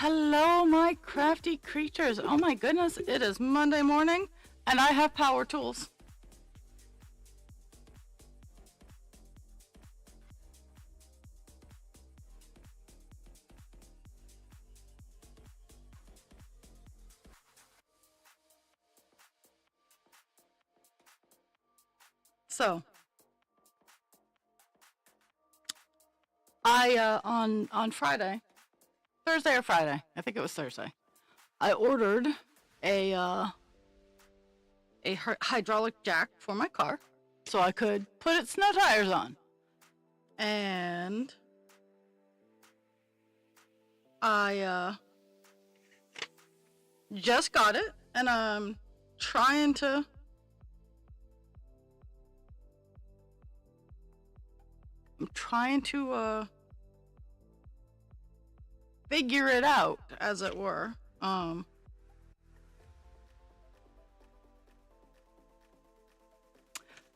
Hello, my crafty creatures. Oh my goodness, it is Monday morning and I have power tools. So, on Friday, Thursday or Friday, I think it was Thursday, I ordered a hydraulic jack for my car so I could put its snow tires on. And I just got it, and I'm trying to figure it out, as it were.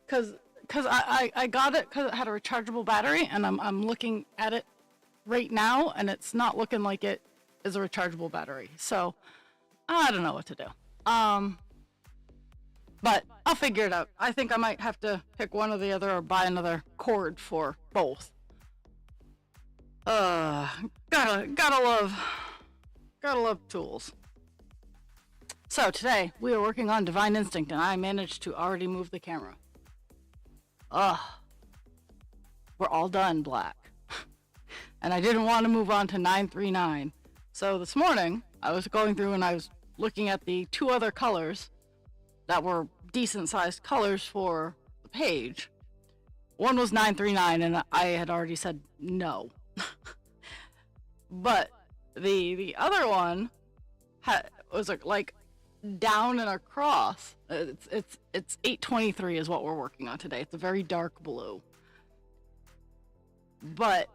Cause I got it because it had a rechargeable battery, and I'm looking at it right now, and it's not looking like it is a rechargeable battery. So I don't know what to do. But I'll figure it out. I think I might have to pick one or the other, or buy another cord for both. Gotta love tools. So today we are working on Divine Instinct, and I managed to already move the camera. We're all done black. And I didn't want to move on to 939. So this morning I was going through and I was looking at the two other colors that were decent sized colors for the page. One was 939 and I had already said no. But the other one was like down and across. It's 823 is what we're working on today. It's a very dark blue. But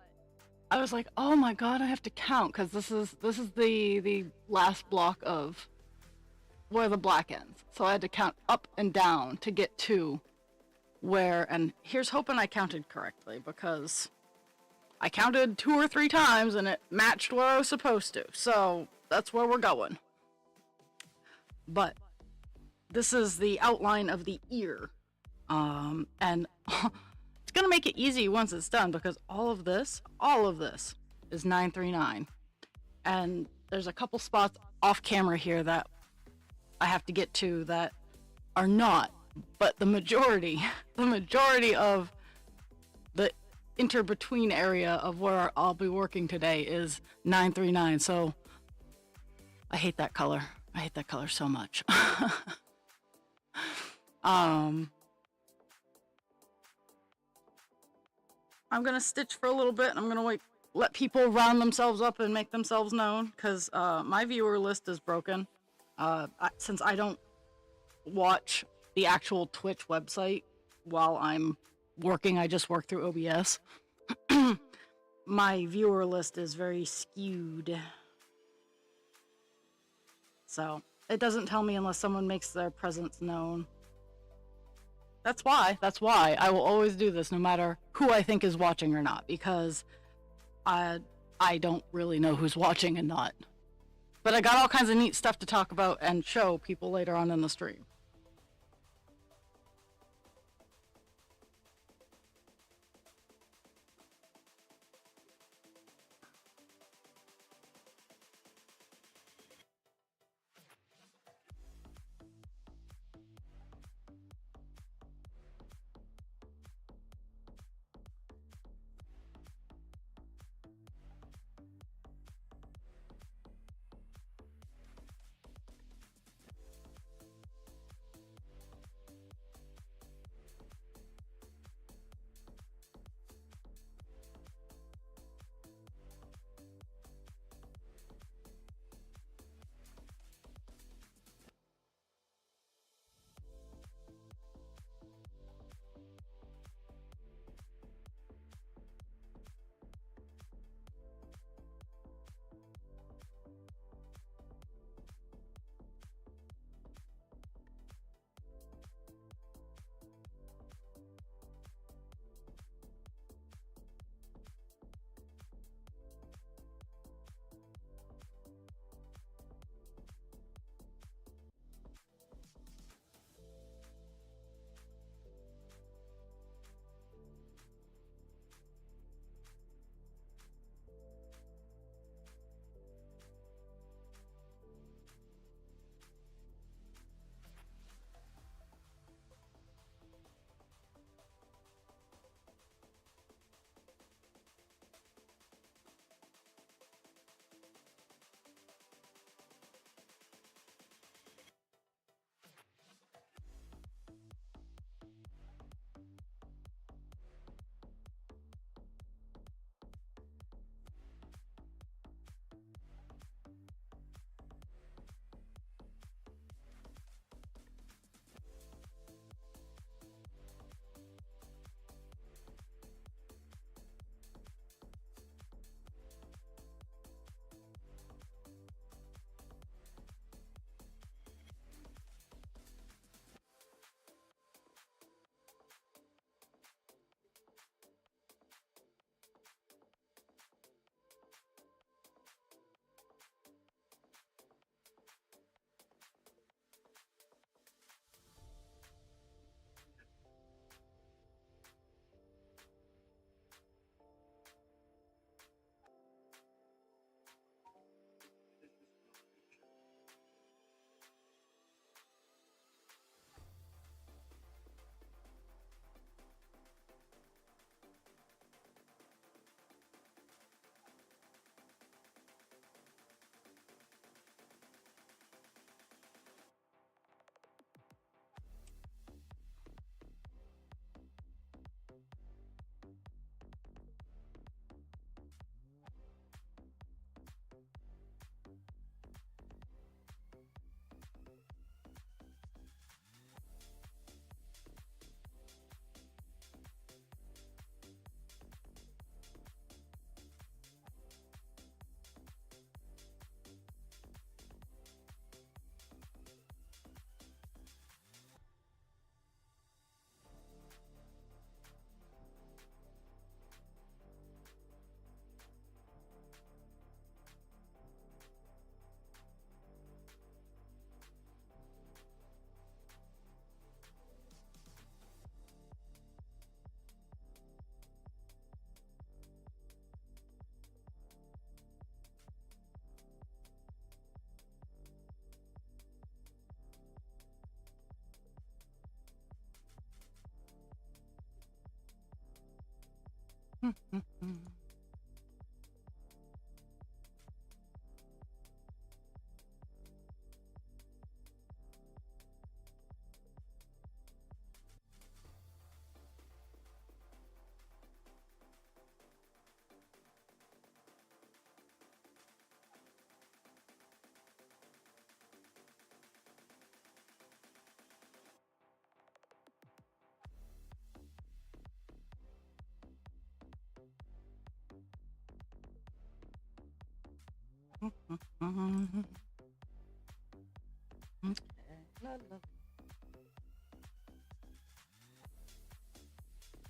I was like, oh my god, I have to count, because this is the last block of where the black ends. So I had to count up and down to get to where, and here's hoping I counted correctly, because I counted 2 or 3 times and it matched where I was supposed to. So that's where we're going. But this is the outline of the ear. And it's gonna make it easy once it's done, because all of this is 939. And there's a couple spots off camera here that I have to get to that are not, but the majority of the inter-between area of where I'll be working today is 939. So I hate that color. I hate that color so much. I'm gonna stitch for a little bit, and I'm gonna let people round themselves up and make themselves known, because my viewer list is broken. Since I don't watch the actual Twitch website while I'm working, I just work through OBS. My viewer list is very skewed. So it doesn't tell me unless someone makes their presence known. That's why I will always do this, no matter who I think is watching or not, because I don't really know who's watching and not. But I got all kinds of neat stuff to talk about and show people later on in the stream.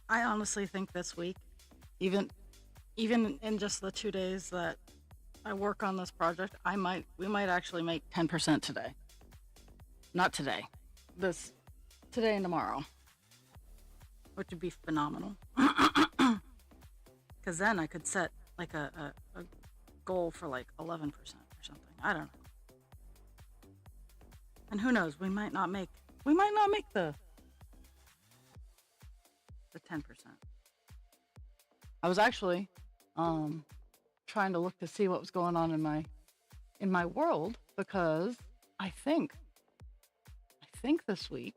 I honestly think this week, even even in just the 2 days that I work on this project, we might actually make 10% today. Not today. This today and tomorrow, which would be phenomenal. Because then I could set like a goal for like 11% or something. I don't know. And who knows? We might not make the 10%. I was actually trying to look to see what was going on in my world, because I think this week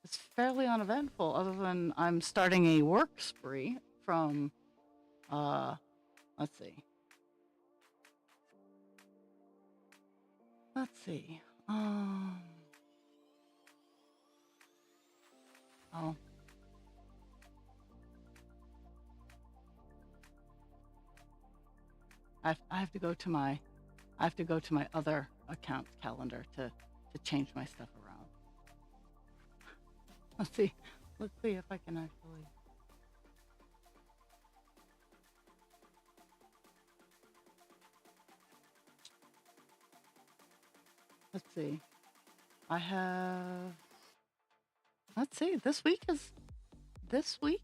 is fairly uneventful, other than I'm starting a work spree from let's see. Let's see. Oh, I have to go to my other account's calendar to change my stuff around. Let's see. Let's see if I can actually. Let's see. I have. Let's see. This week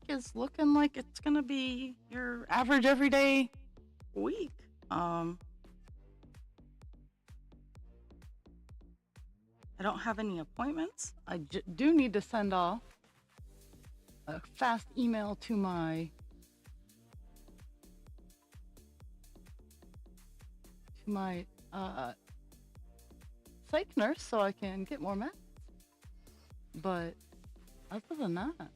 is looking like it's gonna be your average everyday week. I don't have any appointments. I do need to send off a fast email to my psych nurse so I can get more meds. But other than that,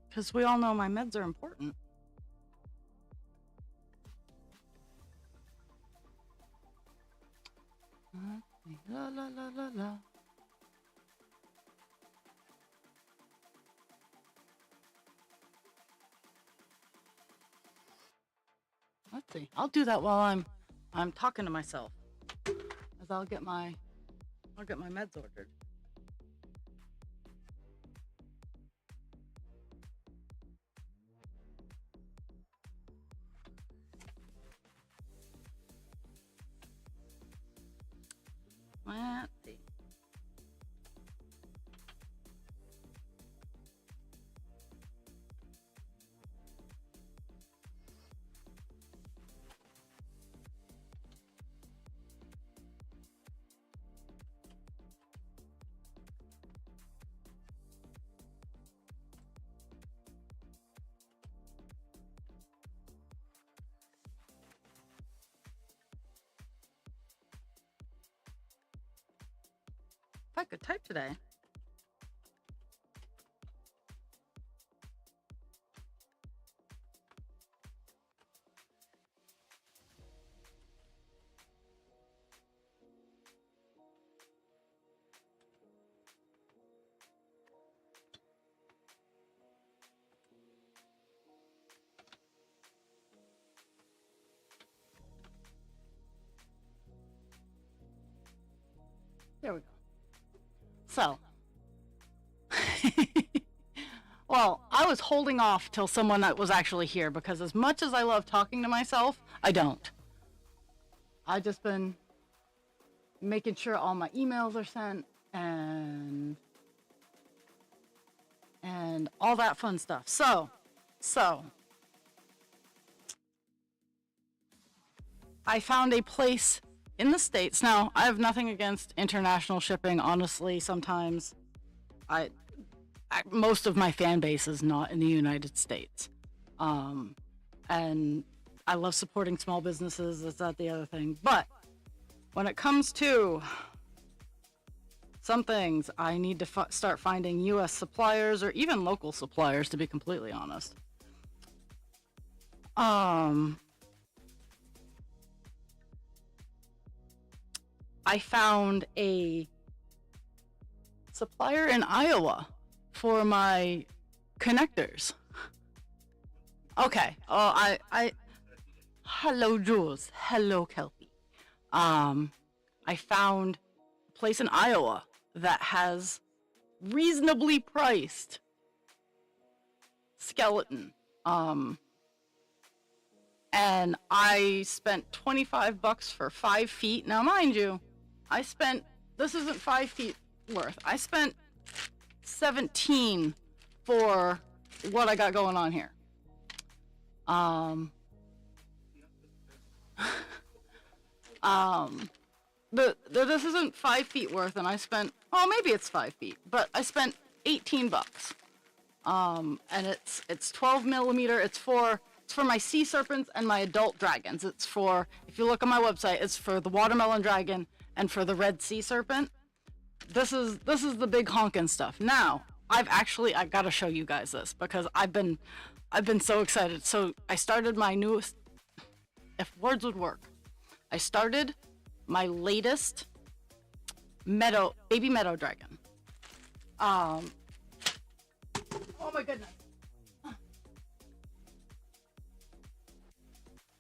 because we all know my meds are important. La la la la la. Let's see. I'll do that while I'm talking to myself, as I'll get my meds ordered. Let's see. If I could type today. There we go. So, well, I was holding off till someone that was actually here, because as much as I love talking to myself, I don't. I just been making sure all my emails are sent and all that fun stuff. So I found a place in the States. Now, I have nothing against international shipping. Honestly, sometimes I most of my fan base is not in the United States. And I love supporting small businesses. That's not the other thing. But when it comes to some things, I need to start finding U.S. suppliers or even local suppliers, to be completely honest. I found a supplier in Iowa for my connectors. Okay. Oh, hello, Jules. Hello, Kelpie. I found a place in Iowa that has reasonably priced skeleton. And I spent $25 for 5 feet. Now, mind you, this isn't 5 feet worth. I spent 17 for what I got going on here. This isn't 5 feet worth, and I spent, maybe it's 5 feet, but I spent $18. And it's 12 millimeter. It's for my sea serpents and my adult dragons. It's for, if you look on my website, it's for the watermelon dragon and for the red sea serpent. This is the big honkin' stuff. Now, I gotta show you guys this because I've been so excited. So I started my newest, if words would work, I started my latest baby meadow dragon. Oh my goodness.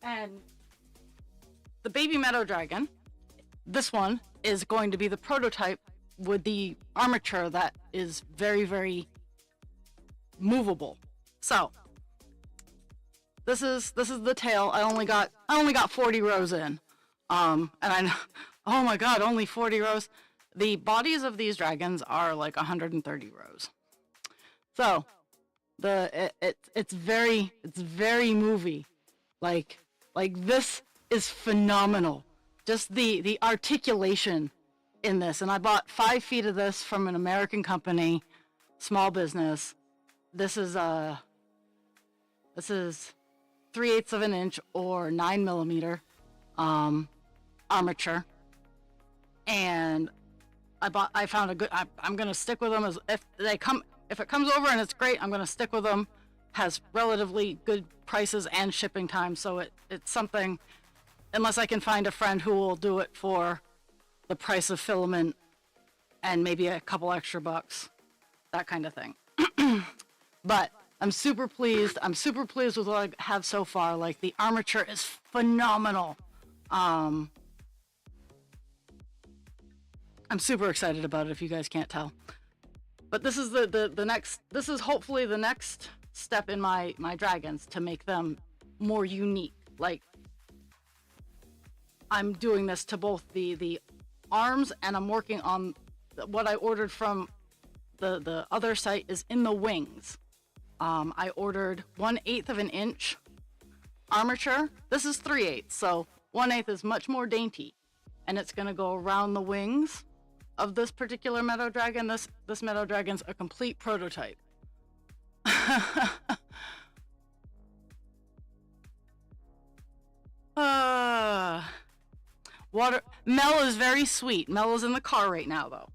And the baby meadow dragon, this one is going to be the prototype with the armature that is very, very movable. So this is the tail. I only got 40 rows in. And I know, oh my god, only 40 rows. The bodies of these dragons are like 130 rows. So it's very movie. Like this is phenomenal. Just the articulation in this. And I bought 5 feet of this from an American company, small business. This is 3/8 of an inch or 9 millimeter armature. And I found a good, I'm gonna stick with them as if it comes over and it's great, I'm gonna stick with them. Has relatively good prices and shipping time, so it's something, unless I can find a friend who will do it for the price of filament and maybe a couple extra bucks, that kind of thing. But I'm super pleased with what I have so far. Like, the armature is phenomenal. I'm super excited about it, if you guys can't tell. But this is the next, this is hopefully the next step in my dragons to make them more unique. Like, I'm doing this to both the arms, and I'm working on what I ordered from the other site is in the wings. I ordered 1/8 of an inch armature. This is 3/8, so 1/8 is much more dainty, and it's gonna go around the wings of this particular meadow dragon. This meadow dragon's a complete prototype. Mel is very sweet. Mel is in the car right now, though.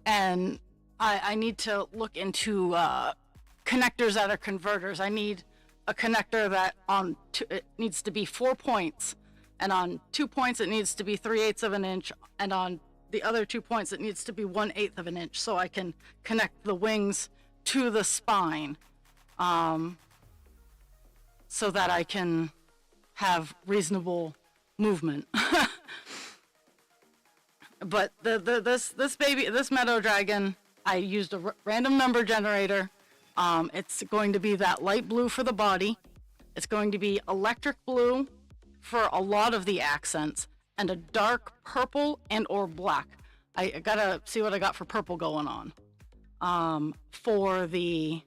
And I need to look into connectors that are converters. I need a connector that it needs to be 4 points, and on 2 points it needs to be 3/8 of an inch, and on the other 2 points it needs to be 1/8 of an inch, so I can connect the wings to the spine, so that I can have reasonable movement. But this meadow dragon, I used a random number generator. It's going to be that light blue for the body. It's going to be electric blue for a lot of the accents, and a dark purple and or black. I gotta see what I got for purple going on. For the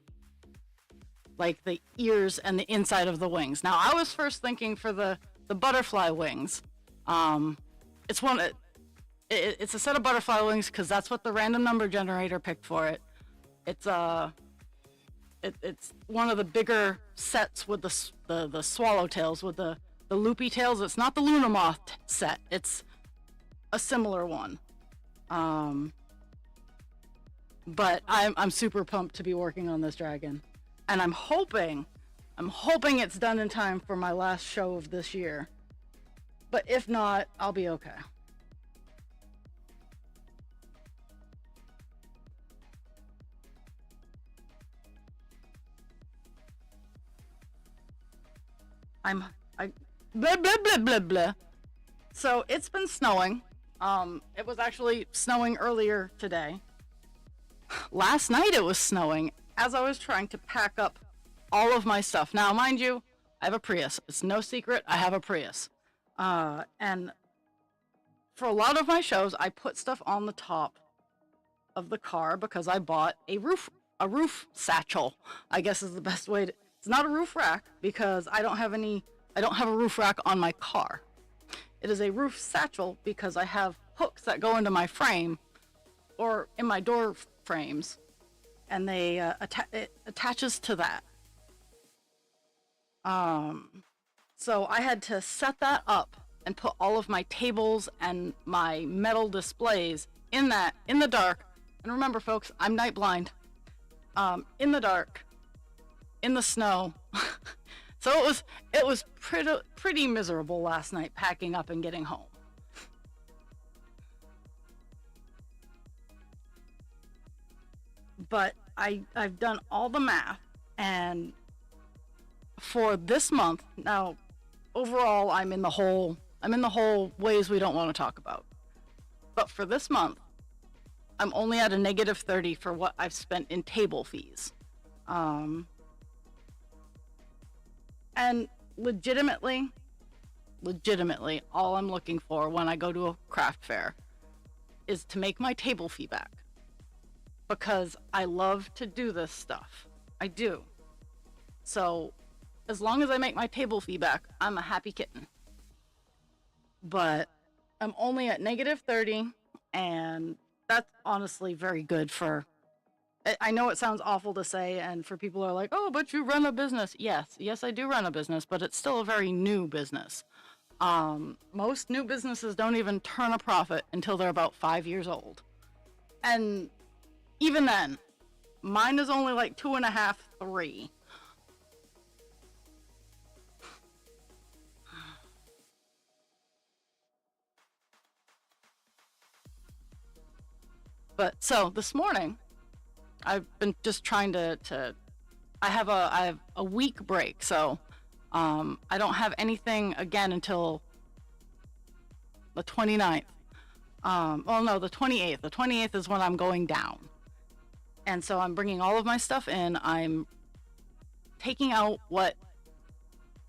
like the ears and the inside of the wings. Now, I was first thinking for the butterfly wings. It's one. It's a set of butterfly wings because that's what the random number generator picked for it. It's it's one of the bigger sets with the swallowtails with the loopy tails. It's not the Luna Moth set. It's a similar one. But I'm super pumped to be working on this dragon, and I'm hoping it's done in time for my last show of this year. But if not, I'll be okay. Blah blah blah blah blah. So it's been snowing. It was actually snowing earlier today. Last night it was snowing as I was trying to pack up all of my stuff. Now, mind you, I have a Prius. It's no secret I have a Prius. And for a lot of my shows, I put stuff on the top of the car because I bought a roof satchel, I guess is the best way to. It's not a roof rack because I don't have a roof rack on my car. It is a roof satchel because I have hooks that go into my frame or in my door frames, and they it attaches to that. So I had to set that up and put all of my tables and my metal displays in the dark. And remember, folks, I'm night blind. In the dark, in the snow. So it was pretty miserable last night packing up and getting home. But I've done all the math, and for this month now, overall I'm in the hole ways we don't want to talk about. But for this month, I'm only at a -30 for what I've spent in table fees. And legitimately, all I'm looking for when I go to a craft fair is to make my table fee back. Because I love to do this stuff. I do. So, as long as I make my table fee back, I'm a happy kitten. But I'm only at -30, and that's honestly very good for. I know it sounds awful to say, and for people who are like, oh, but you run a business. Yes, I do run a business, but it's still a very new business. Most new businesses don't even turn a profit until they're about 5 years old. And even then, mine is only like 2.5, 3. But so this morning, I've been just trying to I have a week break, so I don't have anything again until the 29th. Well, no, the 28th. The 28th is when I'm going down. And so I'm bringing all of my stuff in. I'm taking out what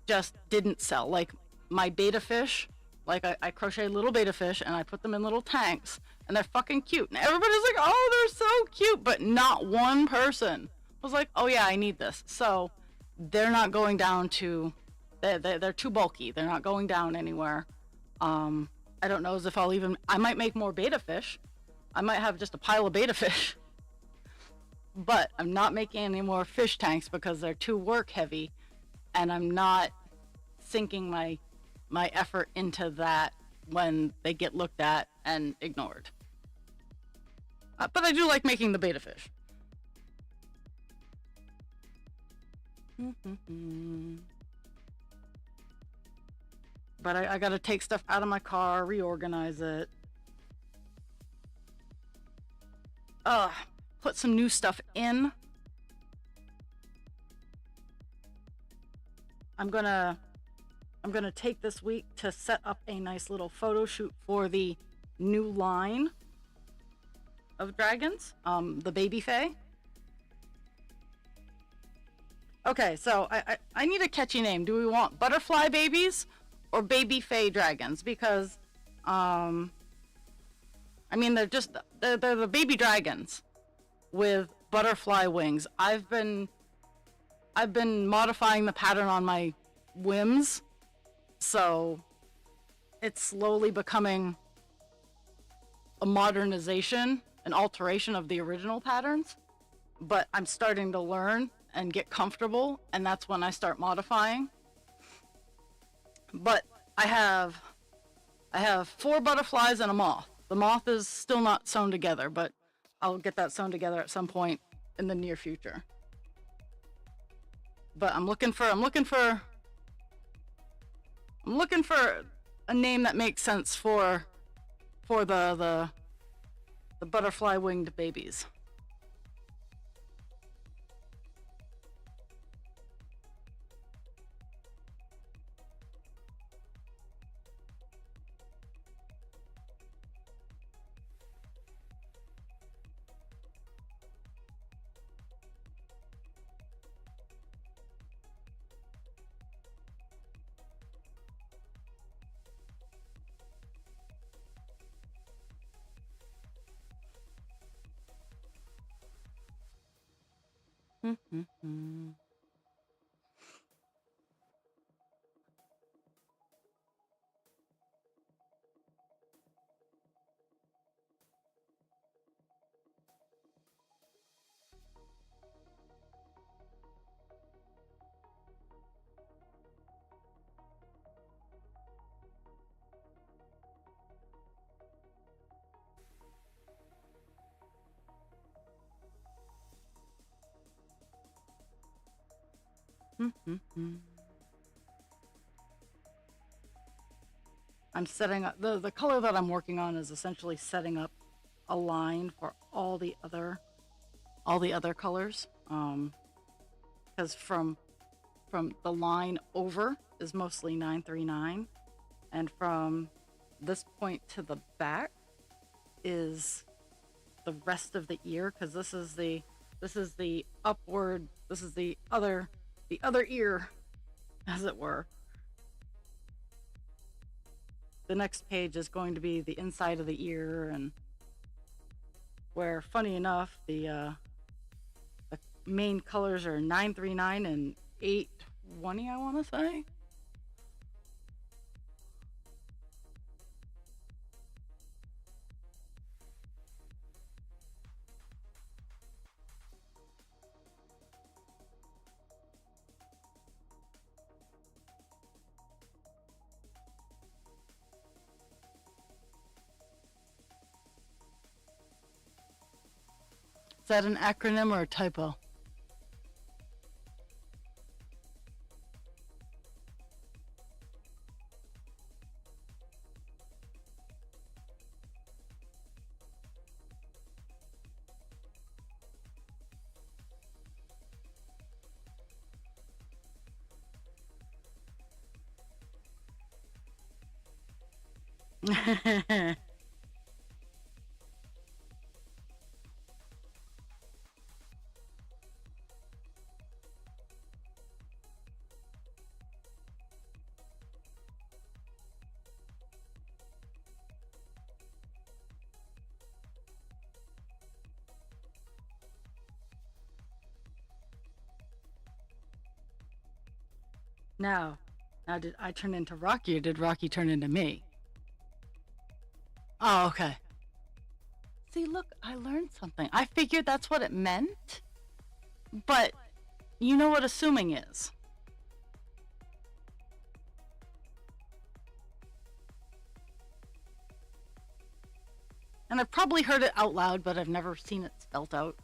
just didn't sell, like my beta fish. Like I crocheted little beta fish and I put them in little tanks, and they're fucking cute. And everybody's like, oh, they're so cute. But not one person was like, oh yeah, I need this. So they're not going down to, they're too bulky. They're not going down anywhere. I don't know as if I might make more beta fish. I might have just a pile of beta fish. But I'm not making any more fish tanks because they're too work heavy, and I'm not sinking my effort into that when they get looked at and ignored. But I do like making the beta fish. But I gotta take stuff out of my car, reorganize it. Put some new stuff in. I'm gonna take this week to set up a nice little photo shoot for the new line of dragons, the Baby Fae. Okay, so I need a catchy name. Do we want butterfly babies or Baby Fae dragons? Because I mean, they're the baby dragons with butterfly wings. I've I've been modifying the pattern on my whims, so it's slowly becoming a modernization, an alteration of the original patterns. But I'm starting to learn and get comfortable, and that's when I start modifying. But I have 4 butterflies and a moth. The moth is still not sewn together, but I'll get that sewn together at some point in the near future. But I'm looking for a name that makes sense for the butterfly winged babies. I'm setting up the color that I'm working on is essentially setting up a line for all the other colors. Because from the line over is mostly 939, and from this point to the back is the rest of the ear, because this is the upward, this is the other ear, as it were. The next page is going to be the inside of the ear, and where, funny enough, the main colors are 939 and 820, I want to say. Is that an acronym or a typo? Now, did I turn into Rocky or did Rocky turn into me? Oh, okay. See, look, I learned something. I figured that's what it meant, but you know what assuming is. And I've probably heard it out loud, but I've never seen it spelt out.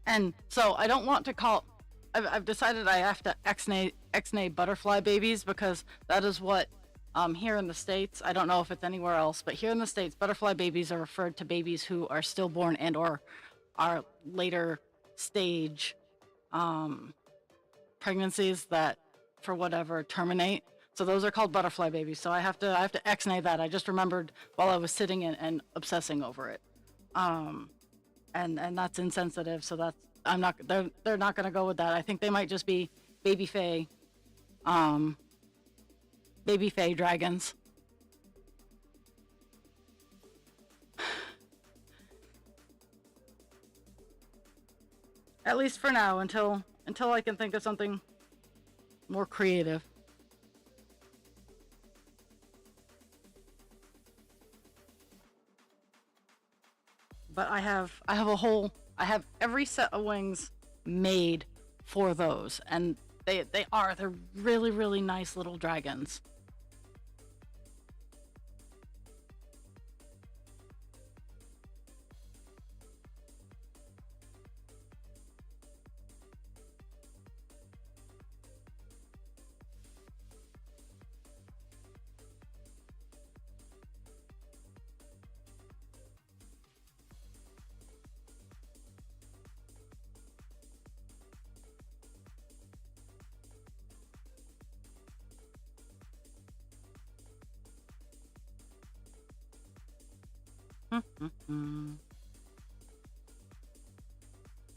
And so I don't want to call. I've decided I have to exnay butterfly babies, because that is what here in the States. I don't know if it's anywhere else, but here in the States, butterfly babies are referred to babies who are stillborn and or are later stage pregnancies that, for whatever, terminate. So those are called butterfly babies. So I have to exnay that. I just remembered while I was sitting and obsessing over it. and that's insensitive. So that's I'm not they're not gonna go with that. I think they might just be baby fae, um, baby fae dragons. At least for now, until I can think of something more creative. But I have every set of wings made for those, and they're really really nice little dragons.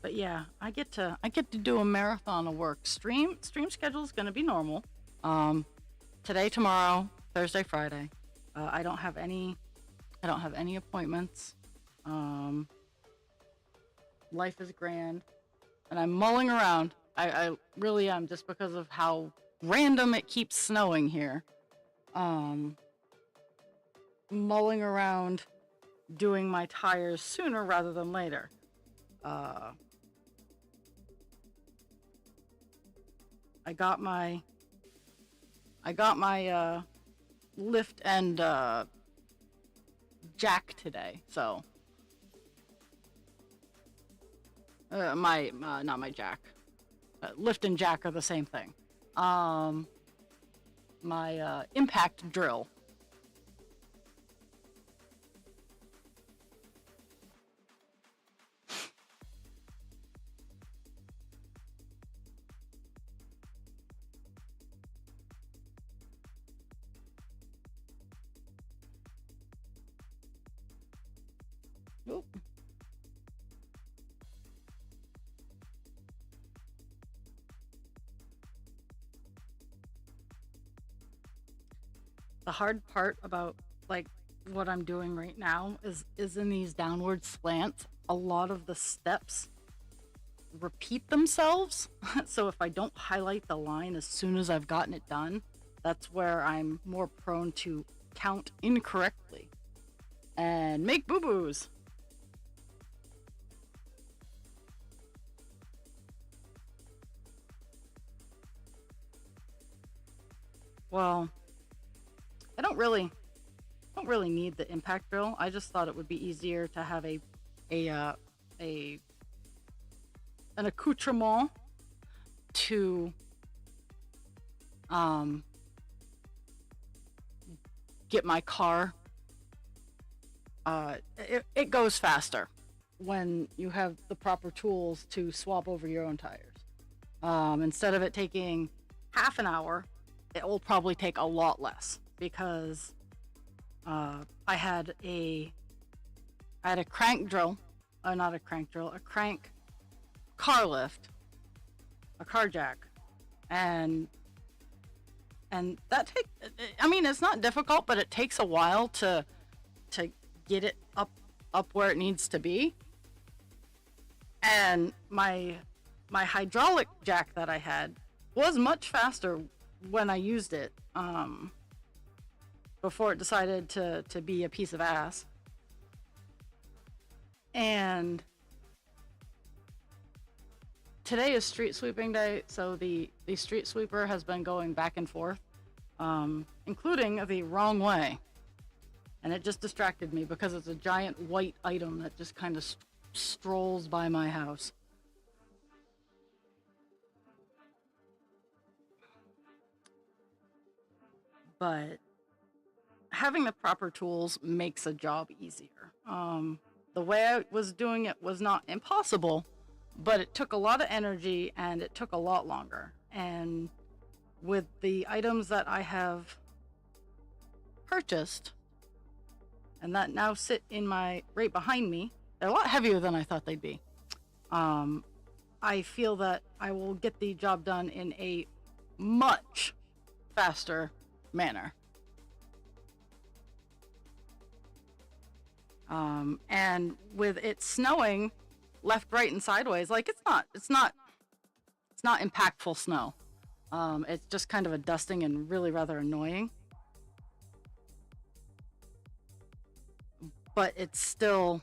But yeah, I get to do a marathon of work. Stream schedule is going to be normal. Um, Today, tomorrow, Thursday, Friday. I don't have any appointments. Um, Life is grand, and I'm mulling around. I really am, just because of how random it keeps snowing here. Um, Mulling around doing my tires sooner rather than later. Uh, I got my lift and jack today, so my not my jack. Lift and jack are the same thing. Um, my impact drill. Oop. The hard part about like what I'm doing right now is in these downward slants. A lot of the steps repeat themselves. So if I don't highlight the line as soon as I've gotten it done, that's where I'm more prone to count incorrectly and make boo-boos. Well, I don't really need the impact drill. I just thought it would be easier to have a a an accoutrement to um get my car. It goes faster when you have the proper tools to swap over your own tires. Instead of it taking half an hour, it will probably take a lot less, because I had a crank drill, not a crank drill, a crank car lift, a car jack, and that take. I mean, it's not difficult, but it takes a while to get it up where it needs to be. And my hydraulic jack that I had was much faster when I used it, before it decided to be a piece of ass. And today is street sweeping day, so the street sweeper has been going back and forth, including the wrong way. And it just distracted me because it's a giant white item that just kind of strolls by my house. But having the proper tools makes a job easier. The way I was doing it was not impossible, but it took a lot of energy and it took a lot longer. And with the items that I have purchased and that now sit in my right behind me, they're a lot heavier than I thought they'd be. I feel that I will get the job done in a much faster manner. And with it snowing left, right, and sideways, like it's not impactful snow. It's just kind of a dusting and really rather annoying. But it's still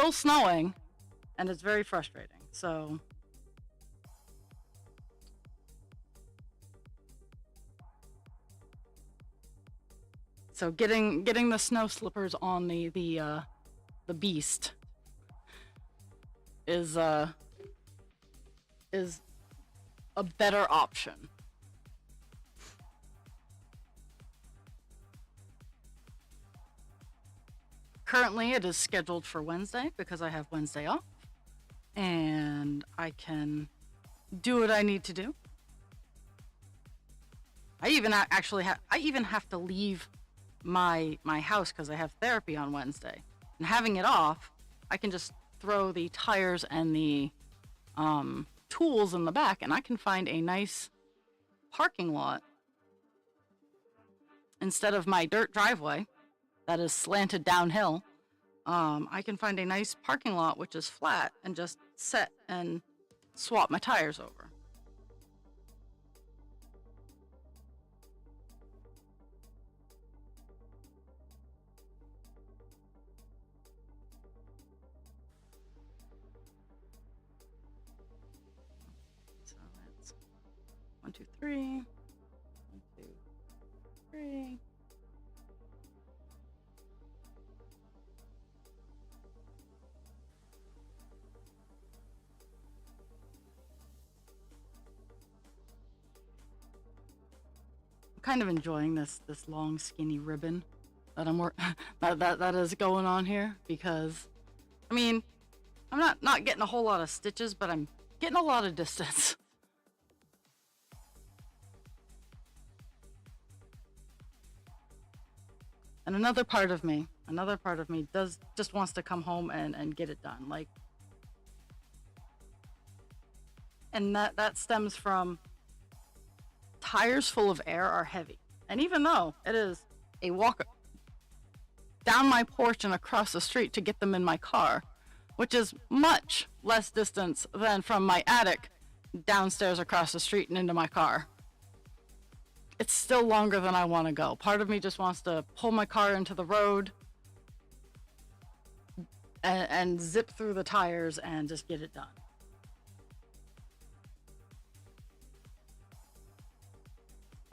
snowing, and it's very frustrating. So getting the snow slippers on the beast is a better option. Currently, it is scheduled for Wednesday because I have Wednesday off, and I can do what I need to do. I even have to leave my house because I have therapy on Wednesday, and having it off, I can just throw the tires and the tools in the back, and I can find a nice parking lot instead of my dirt driveway that is slanted downhill. I can find a nice parking lot which is flat and just set and swap my tires over. So that's 1, 2, 3. 1, 2, 3. Kind of enjoying this long skinny ribbon that that is going on here, because I mean, I'm not getting a whole lot of stitches, but I'm getting a lot of distance. And another part of me just wants to come home and get it done, like, and that stems from tires full of air are heavy. And even though it is a walk down my porch and across the street to get them in my car, which is much less distance than from my attic downstairs across the street and into my car, it's still longer than I want to go. Part of me just wants to pull my car into the road and zip through the tires and just get it done.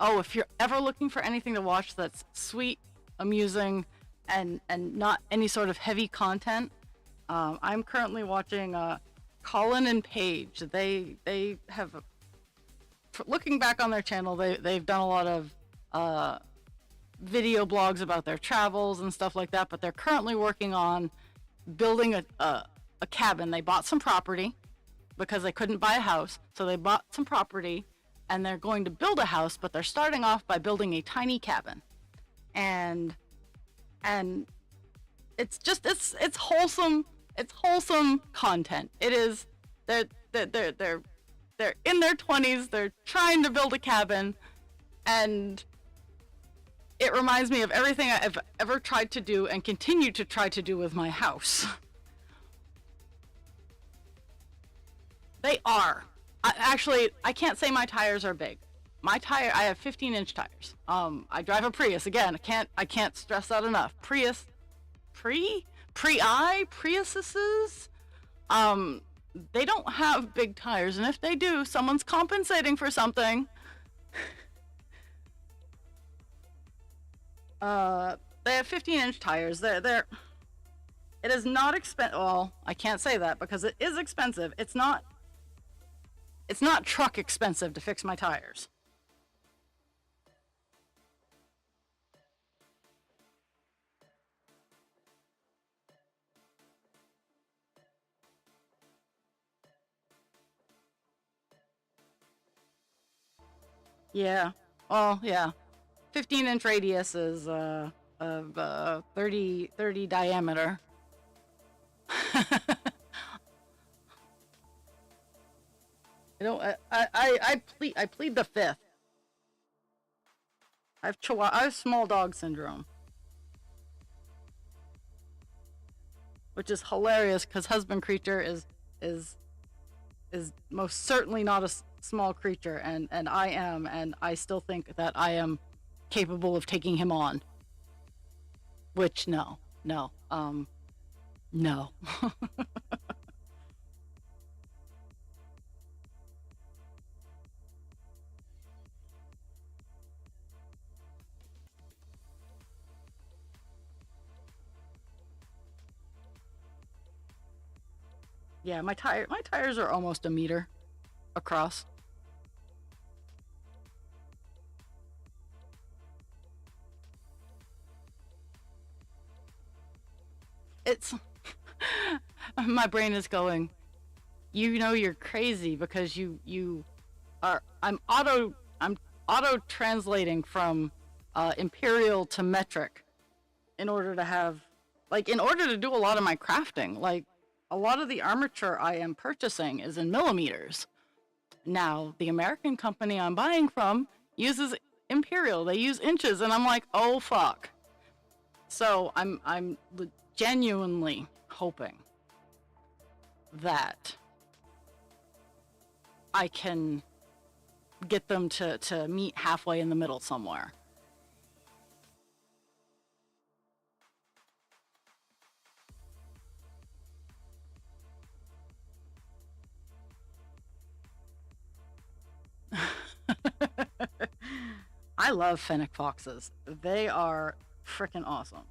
Oh, if you're ever looking for anything to watch that's sweet, amusing, and not any sort of heavy content, I'm currently watching Colin and Paige. They have, looking back on their channel, they've done a lot of video blogs about their travels and stuff like that, but they're currently working on building a cabin. They bought some property because they couldn't buy a house, so they bought some property, and they're going to build a house, but they're starting off by building a tiny cabin. And it's just it's wholesome content. It is, they're in their 20s, they're trying to build a cabin, and it reminds me of everything I've ever tried to do and continue to try to do with my house. They are. I can't say my tires are big. I have 15-inch tires. I drive a Prius. Again, I can't stress that enough. Priuses, they don't have big tires, and if they do, someone's compensating for something. They have 15-inch tires. It is not expensive. Well, I can't say that because it is expensive. It's not truck expensive to fix my tires. Yeah. Well, yeah. 15-inch radius is of 30 diameter. You know, I plead the fifth. I have small dog syndrome, which is hilarious because husband creature is is most certainly not a small creature, and I am, and I still think that I am capable of taking him on. Which no, no, no. Yeah, my tires are almost a meter across. It's my brain is going. You know you're crazy because you are. I'm auto translating from imperial to metric in order to have, like, in order to do a lot of my crafting. Like, a lot of the armature I am purchasing is in millimeters. Now the American company I'm buying from uses imperial. They use inches, and I'm like, oh fuck. So I'm genuinely hoping that I can get them to meet halfway in the middle somewhere. I love fennec foxes. They are freaking awesome.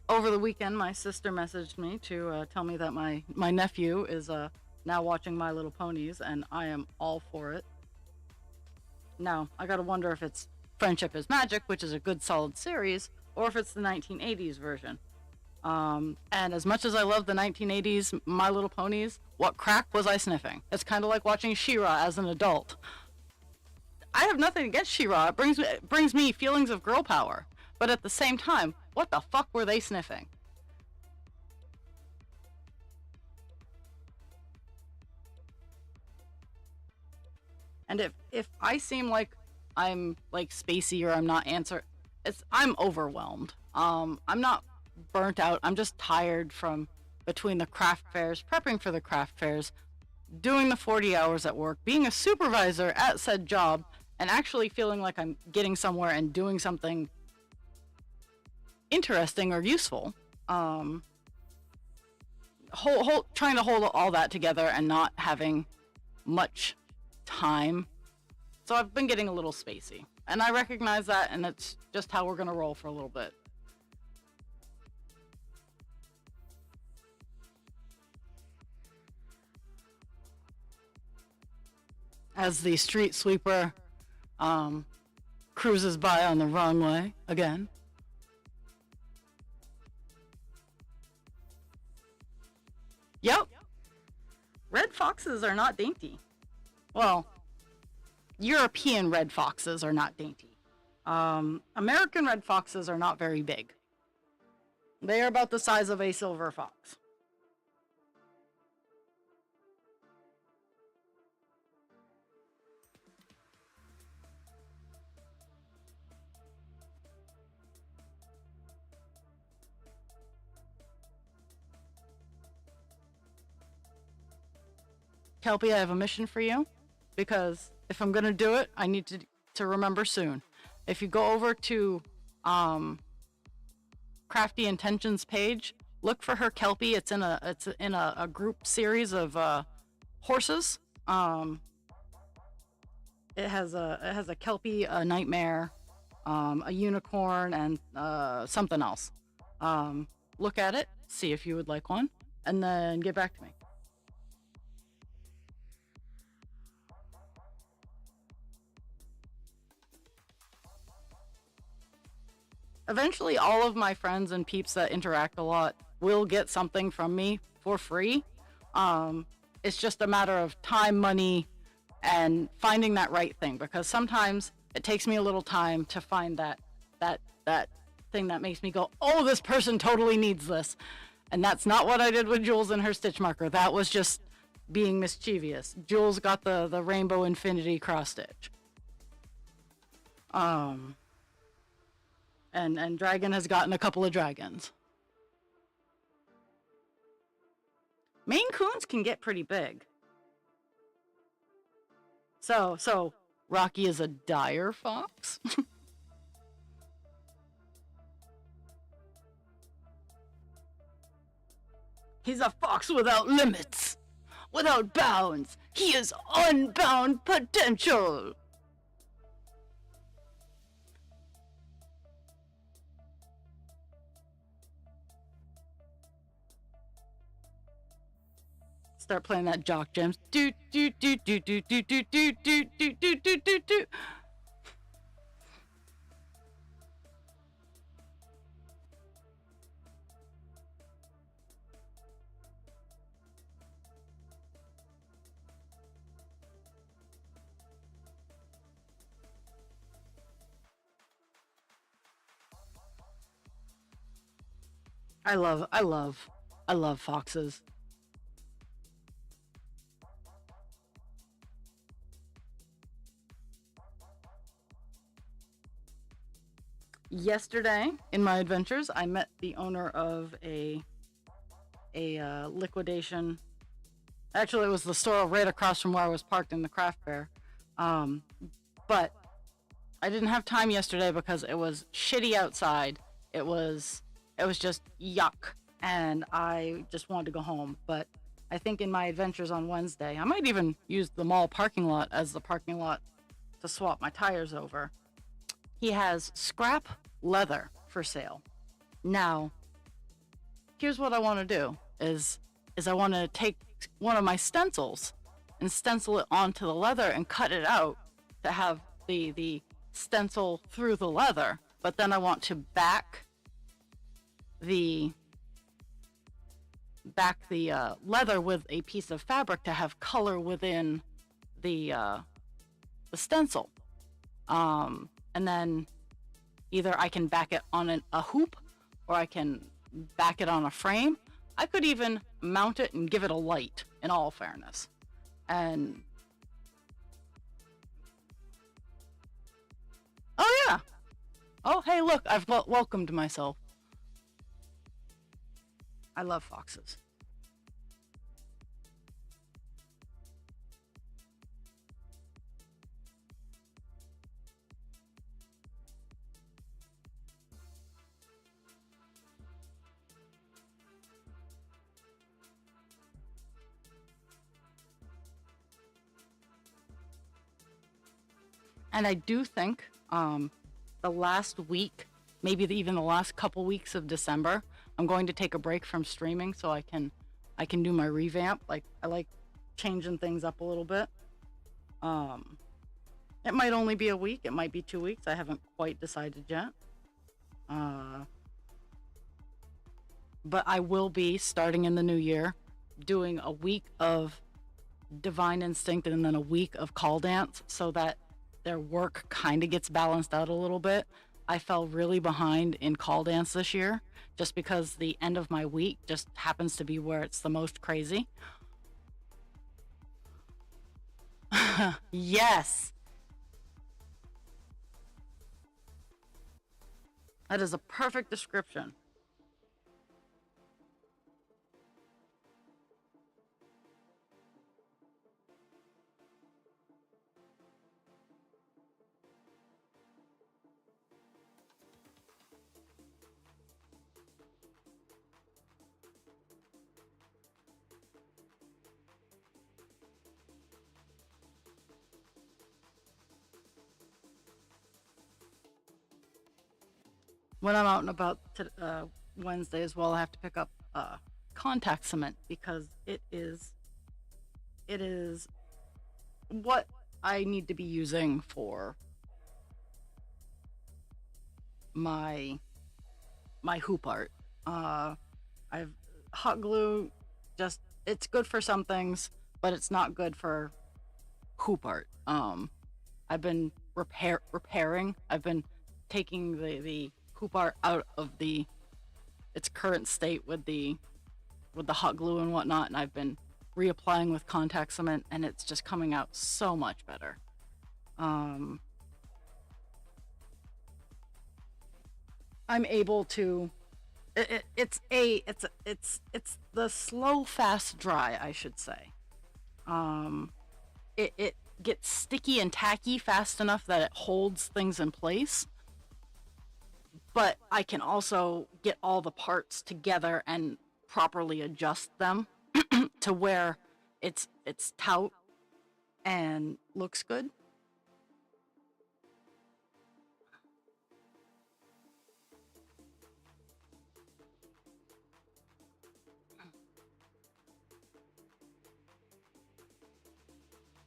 Over the weekend, my sister messaged me to tell me that my nephew is now watching My Little Ponies, and I am all for it. Now, I gotta wonder if it's Friendship is Magic, which is a good solid series, or if it's the 1980s version. And as much as I love the 1980s My Little Ponies, what crack was I sniffing? It's kind of like watching She-Ra as an adult. I have nothing against She-Ra. It brings me feelings of girl power. But at the same time, what the fuck were they sniffing? And if I seem like I'm like spacey or I'm not answer, I'm overwhelmed. I'm not burnt out. I'm just tired from between the craft fairs, prepping for the craft fairs, doing the 40 hours at work, being a supervisor at said job, and actually feeling like I'm getting somewhere and doing something interesting or useful. Um, trying to hold all that together and not having much time. So I've been getting a little spacey. And I recognize that, and it's just how we're going to roll for a little bit. As the street sweeper um, cruises by on the wrong way again. Yep, red foxes are not dainty. Well, European red foxes are not dainty. American red foxes are not very big. They are about the size of a silver fox. Kelpie, I have a mission for you, because if I'm gonna do it, I need to remember soon. If you go over to um, Crafty Intentions page, look for her Kelpie. It's in a group series of horses. Um, it has a Kelpie, a nightmare, a unicorn, and something else. Um, Look at it, see if you would like one, and then get back to me. Eventually, all of my friends and peeps that interact a lot will get something from me for free. Um, it's just a matter of time, money, and finding that right thing, because sometimes it takes me a little time to find that thing that makes me go, oh, this person totally needs this. And that's not what I did with Jules and her stitch marker. That was just being mischievous. Jules got the rainbow infinity cross stitch. And Dragon has gotten a couple of dragons. Maine Coons can get pretty big. So Rocky is a dire fox? He's a fox without limits, without bounds. He is unbound potential. Start playing that jock jams. Do do do do do do do do do do do do do do. I love foxes. Yesterday, in my adventures, I met the owner of a liquidation. Actually, it was the store right across from where I was parked in the craft fair. Um, but I didn't have time yesterday because it was shitty outside. It was just yuck, and I just wanted to go home. But I think in my adventures on Wednesday, I might even use the mall parking lot as the parking lot to swap my tires over. He has scrap leather for sale. Now, here's what I want to do is I want to take one of my stencils and stencil it onto the leather and cut it out to have the stencil through the leather, but then I want to the leather with a piece of fabric to have color within the stencil. And then either I can back it on a hoop, or I can back it on a frame. I could even mount it and give it a light, in all fairness. And oh yeah. Oh hey, look, I've welcomed myself. I love foxes. And I do think the last week, maybe even the last couple weeks of December, I'm going to take a break from streaming so I can do my revamp. Like, I like changing things up a little bit. It might only be a week, it might be 2 weeks. I haven't quite decided yet. But I will be, starting in the new year, doing a week of Divine Instinct and then a week of Call Dance, so that their work kind of gets balanced out a little bit. I fell really behind in Call Dance this year, just because the end of my week just happens to be where it's the most crazy. Yes, that is a perfect description. When I'm out and about Wednesday as well, I have to pick up contact cement, because it is what I need to be using for my my hoop art. I've hot glue, just it's good for some things, but it's not good for hoop art. I've been repairing. I've been taking the hoop art out of its current state with the hot glue and whatnot, and I've been reapplying with contact cement, and it's just coming out so much better. I'm able to. It's the slow fast dry, I should say. It gets sticky and tacky fast enough that it holds things in place, but I can also get all the parts together and properly adjust them to where it's taut and looks good.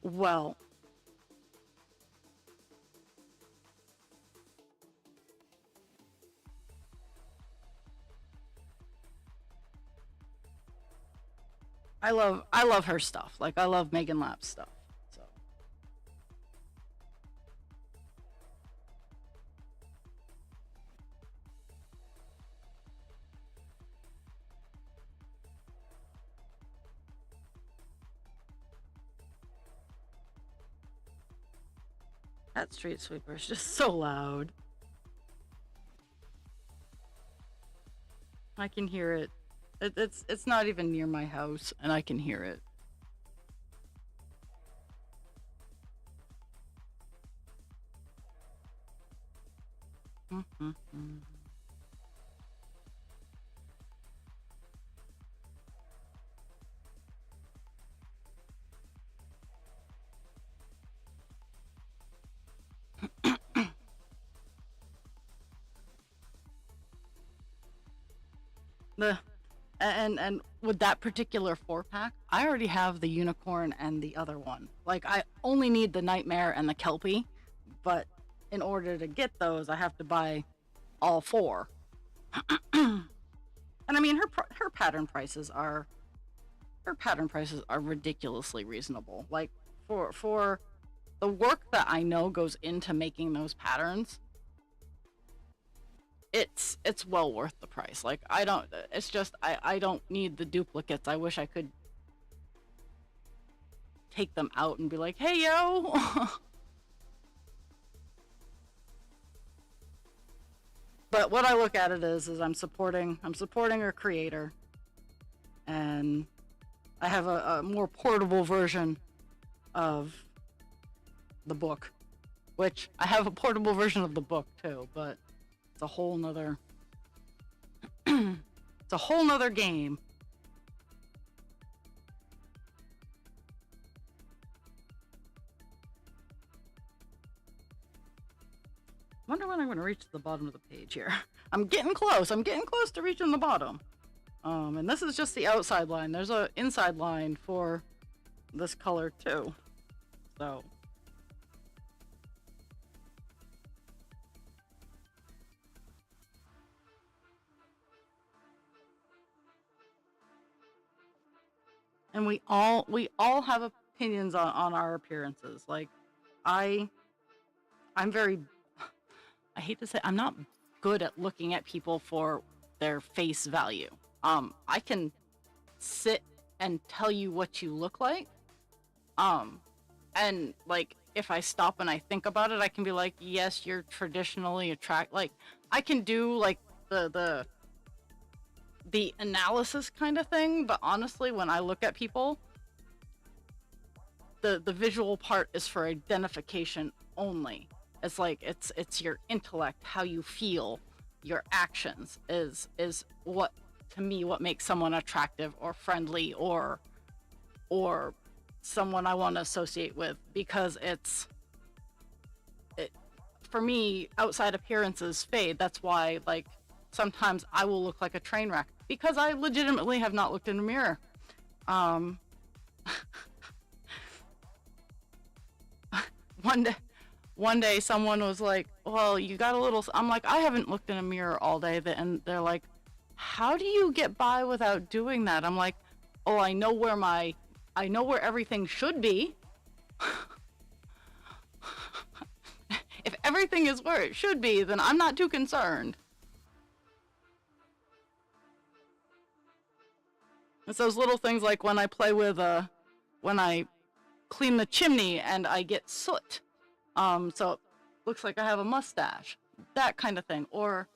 Well, I love her stuff. Like I love Megan Lap's stuff. So that street sweeper is just so loud. I can hear it. It's not even near my house, and I can hear it. The and with that particular 4 pack, I already have the unicorn and the other one. Like I only need the nightmare and the kelpie, but in order to get those, I have to buy all four. And I mean, her pattern prices are ridiculously reasonable. Like for the work that I know goes into making those patterns, it's well worth the price. Like I don't, it's just I don't need the duplicates. I wish I could take them out and be like, hey yo. But what I look at it is I'm supporting a creator, and I have a more portable version of the book, which I have a portable version of the book too, but it's a whole nother it's a whole nother game. Wonder when I'm going to reach the bottom of the page here. I'm getting close. I'm getting close to reaching the bottom. And this is just the outside line. There's a inside line for this color too. So and we all have opinions on our appearances. Like I I'm very I hate to say I'm not good at looking at people for their face value. I can sit and tell you what you look like. Um, and like if I stop and I think about it, I can be like, yes, you're traditionally attract. Like I can do like the analysis kind of thing, but honestly, when I look at people, the visual part is for identification only. It's like it's your intellect, how you feel, your actions is what to me what makes someone attractive or friendly or someone I want to associate with, because it for me, outside appearances fade. That's why like sometimes I will look like a train wreck because I legitimately have not looked in a mirror. Um one day one day someone was like, well, you got a little, I'm like, I haven't looked in a mirror all day. And they're like, how do you get by without doing that? I'm like, oh, I know where everything should be. If everything is where it should be, then I'm not too concerned. It's those little things like when I play with, when I clean the chimney and I get soot. So it looks like I have a mustache. That kind of thing. Or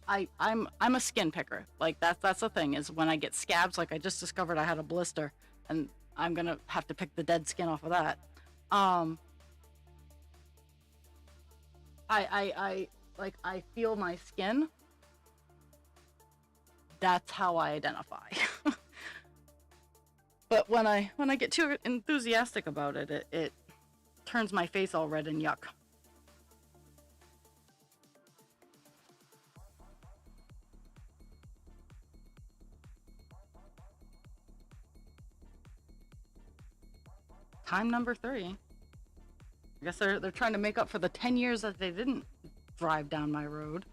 I'm a skin picker. Like that's the thing, is when I get scabs, like I just discovered I had a blister and I'm gonna have to pick the dead skin off of that. I feel my skin. That's how I identify. But when I get too enthusiastic about it, it turns my face all red and yuck. Time number 3. I guess they're trying to make up for the 10 years that they didn't drive down my road.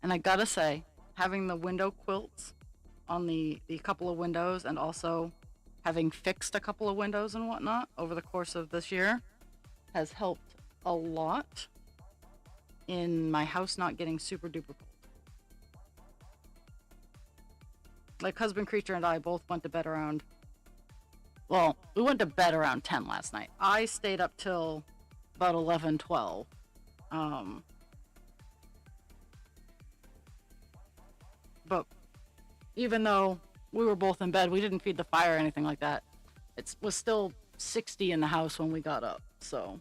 And I gotta say, having the window quilts on the couple of windows, and also having fixed a couple of windows and whatnot over the course of this year, has helped a lot in my house not getting super duper cold. Like, husband creature and I both went to bed around, well, we went to bed around 10 last night. I stayed up till about 11, 12. But even though we were both in bed, we didn't feed the fire or anything like that. It was still 60 in the house when we got up, so.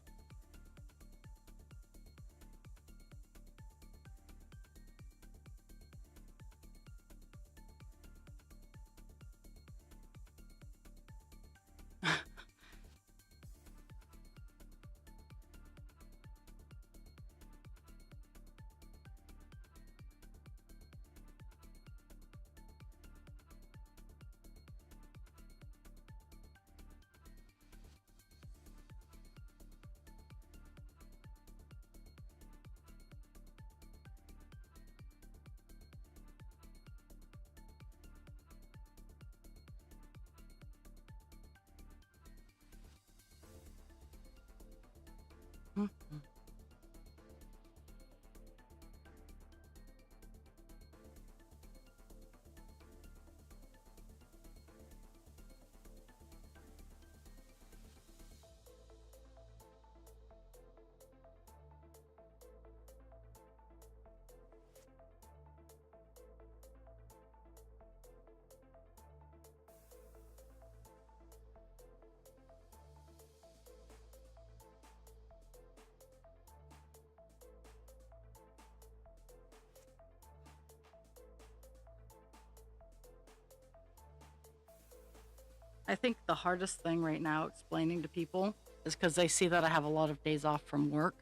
I think the hardest thing right now explaining to people is, because they see that I have a lot of days off from work,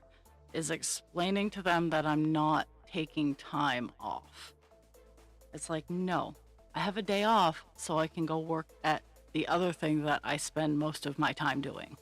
is explaining to them that I'm not taking time off. It's like, no, I have a day off so I can go work at the other thing that I spend most of my time doing.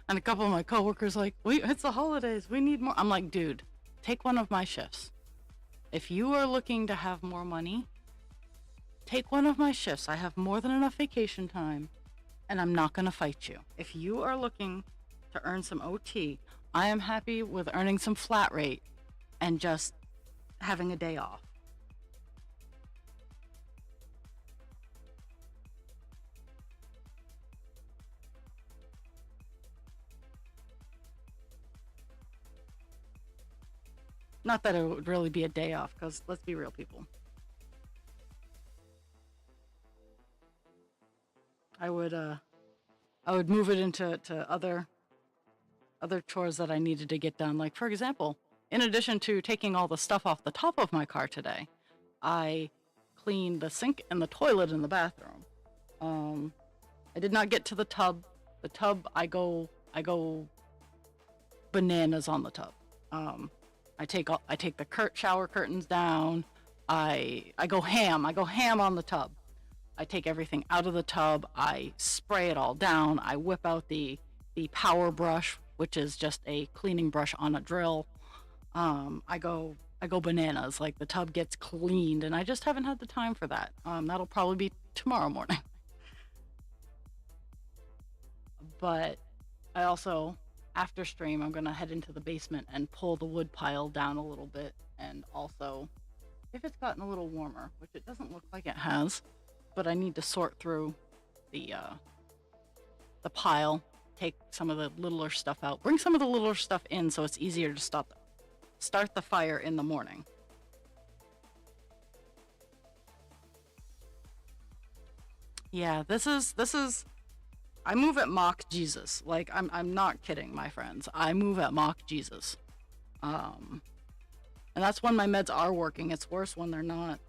And a couple of my coworkers like, wait, it's the holidays, we need more. I'm like, dude, take one of my shifts. If you are looking to have more money, take one of my shifts. I have more than enough vacation time, and I'm not gonna fight you. If you are looking to earn some OT, I am happy with earning some flat rate and just having a day off. Not that it would really be a day off, because let's be real, people. I would move it into other other chores that I needed to get done. Like, for example, in addition to taking all the stuff off the top of my car today, I cleaned the sink and the toilet in the bathroom. I did not get to the tub. The tub, I go bananas on the tub. I take the shower curtains down. I go ham. I go ham on the tub. I take everything out of the tub. I spray it all down. I whip out the power brush, which is just a cleaning brush on a drill. I go bananas. Like, the tub gets cleaned, and I just haven't had the time for that. That'll probably be tomorrow morning. But I also, after stream, I'm gonna head into the basement and pull the wood pile down a little bit, and also, if it's gotten a little warmer, which it doesn't look like it has, but I need to sort through the pile, take some of the littler stuff out, bring some of the littler stuff in so it's easier to start the fire in the morning. Yeah, this is I move at Mach Jesus. Like, I'm not kidding, my friends. I move at Mach Jesus. And that's when my meds are working. It's worse when they're not.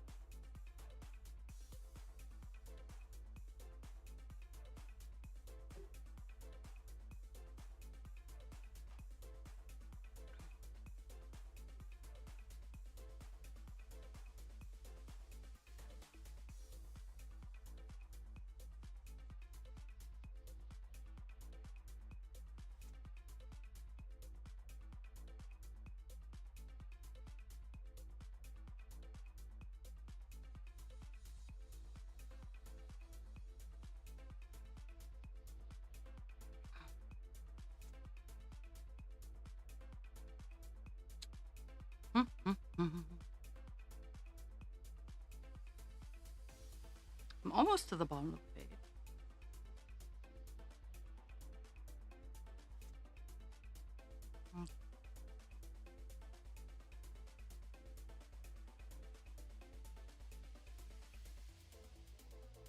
I'm almost to the bottom of the page.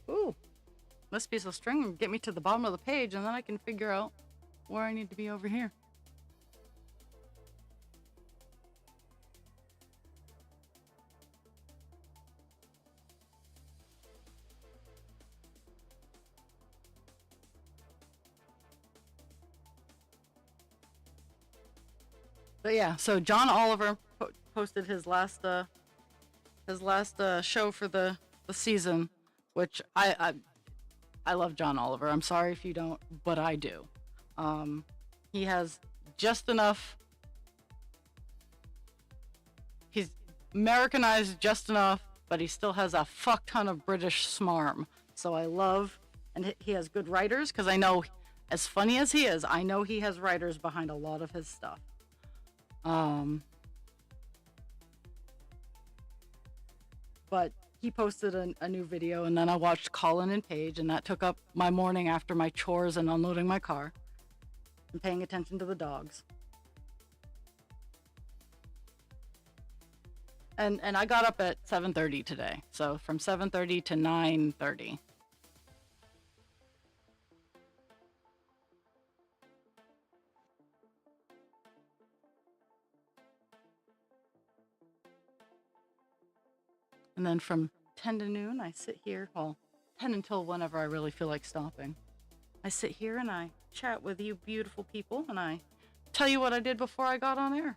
Ooh, this piece of string will get me to the bottom of the page, and then I can figure out where I need to be over here. But yeah, so John Oliver posted his last show for the season, which I love John Oliver. I'm sorry if you don't, but I do. He has just enough. He's Americanized just enough, but he still has a fuck ton of British smarm. So I love, and he has good writers, because I know, as funny as he is, I know he has writers behind a lot of his stuff. But he posted a new video, and then I watched Colin and Paige, and that took up my morning after my chores and unloading my car and paying attention to the dogs. And I got up at 7:30 today, so from 7:30 to 9:30. And then from 10 to noon, I sit here, well, 10 until whenever I really feel like stopping. I sit here and I chat with you beautiful people, and I tell you what I did before I got on air.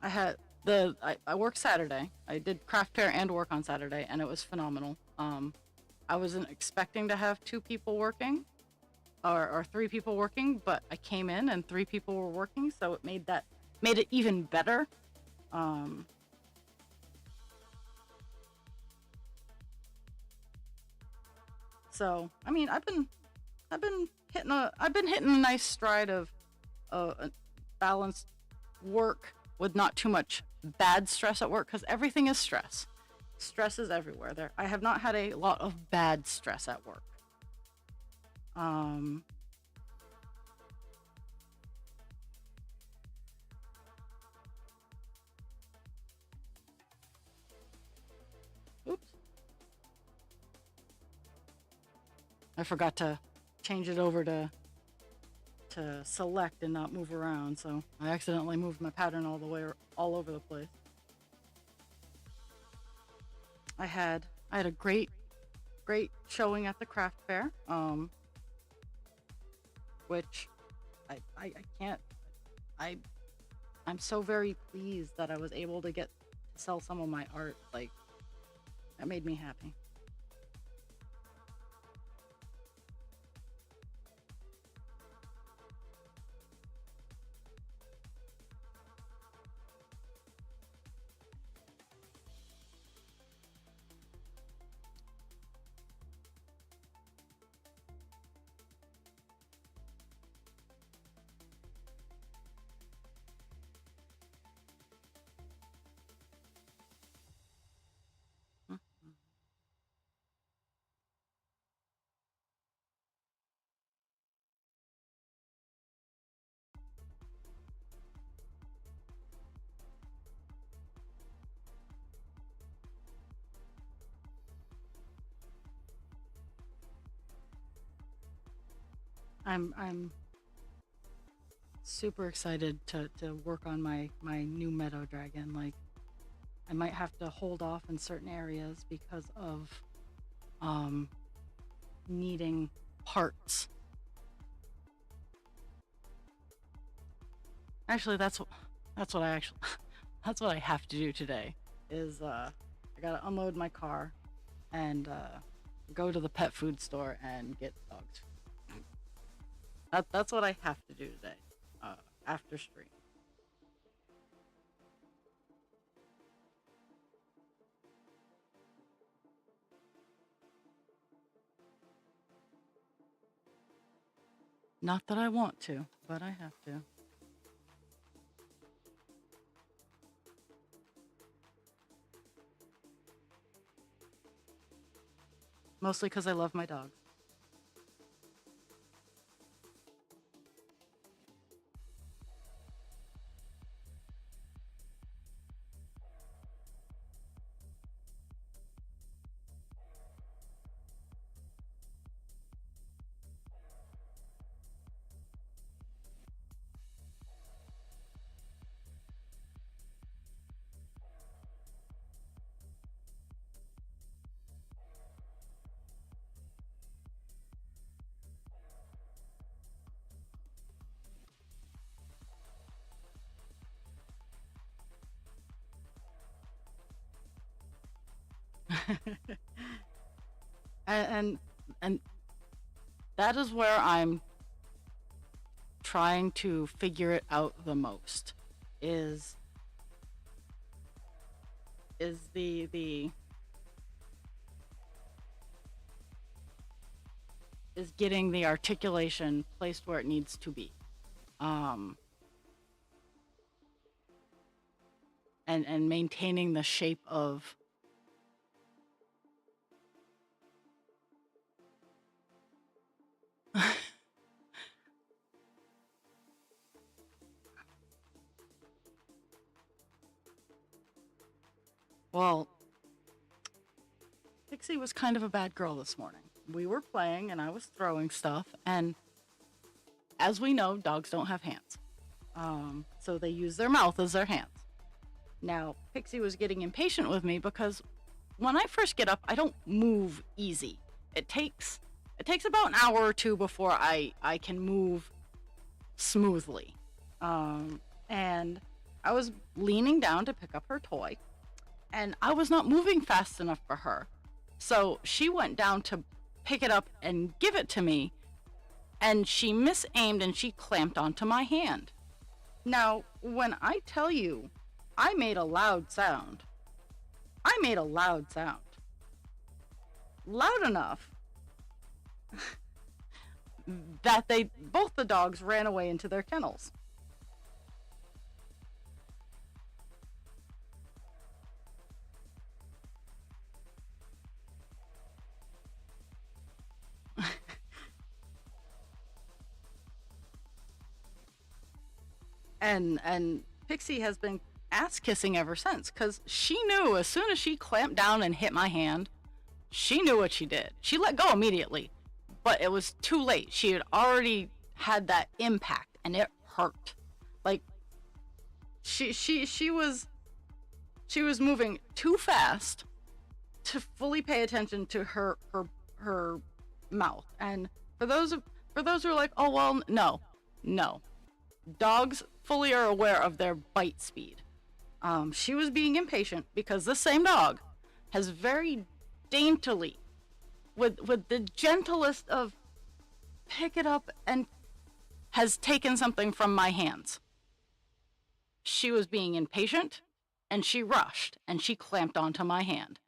I worked Saturday. I did craft fair and work on Saturday, and it was phenomenal. I wasn't expecting to have 2 people working, or 3 people working, but I came in and 3 people were working, so it made it even better. So I mean, I've been hitting a nice stride of balanced work with not too much bad stress at work, because everything is stress. Stress is everywhere. There, I have not had a lot of bad stress at work. Oops. I forgot to change it over to select and not move around, so I accidentally moved my pattern all over the place. I had a great showing at the craft fair, which I can't I I'm so very pleased that I was able to get to sell some of my art. Like, that made me happy. Mhm. I'm super excited to work on my new meadow dragon. Like, I might have to hold off in certain areas because of um needing parts. Actually, that's what I actually that's what I have to do today. Is I gotta unload my car and go to the pet food store and get dogs. That's what I have to do today. After stream. Not that I want to, but I have to. Mostly because I love my dogs. and and that is where I'm trying to figure it out the most. Is the is getting the articulation placed where it needs to be. Um, and maintaining the shape of well, Pixie was kind of a bad girl this morning. We were playing and I was throwing stuff, and as we know, dogs don't have hands. So they use their mouth as their hands. Now, Pixie was getting impatient with me because when I first get up, I don't move easy. It takes about an hour or two before I can move smoothly. And I was leaning down to pick up her toy, and I was not moving fast enough for her. So she went down to pick it up and give it to me, and she misaimed and she clamped onto my hand. Now, when I tell you I made a loud sound, I made a loud sound. Loud enough that both the dogs ran away into their kennels. And Pixie has been ass kissing ever since, because she knew as soon as she clamped down and hit my hand, she knew what she did. She let go immediately, but it was too late. She had already had that impact, and it hurt. Like she was moving too fast to fully pay attention to her mouth. And for those who are like, oh well, no, dogs fully are aware of their bite speed. She was being impatient because this same dog has very daintily, with the gentlest of pick it up, and has taken something from my hands. She was being impatient, and she rushed, and she clamped onto my hand.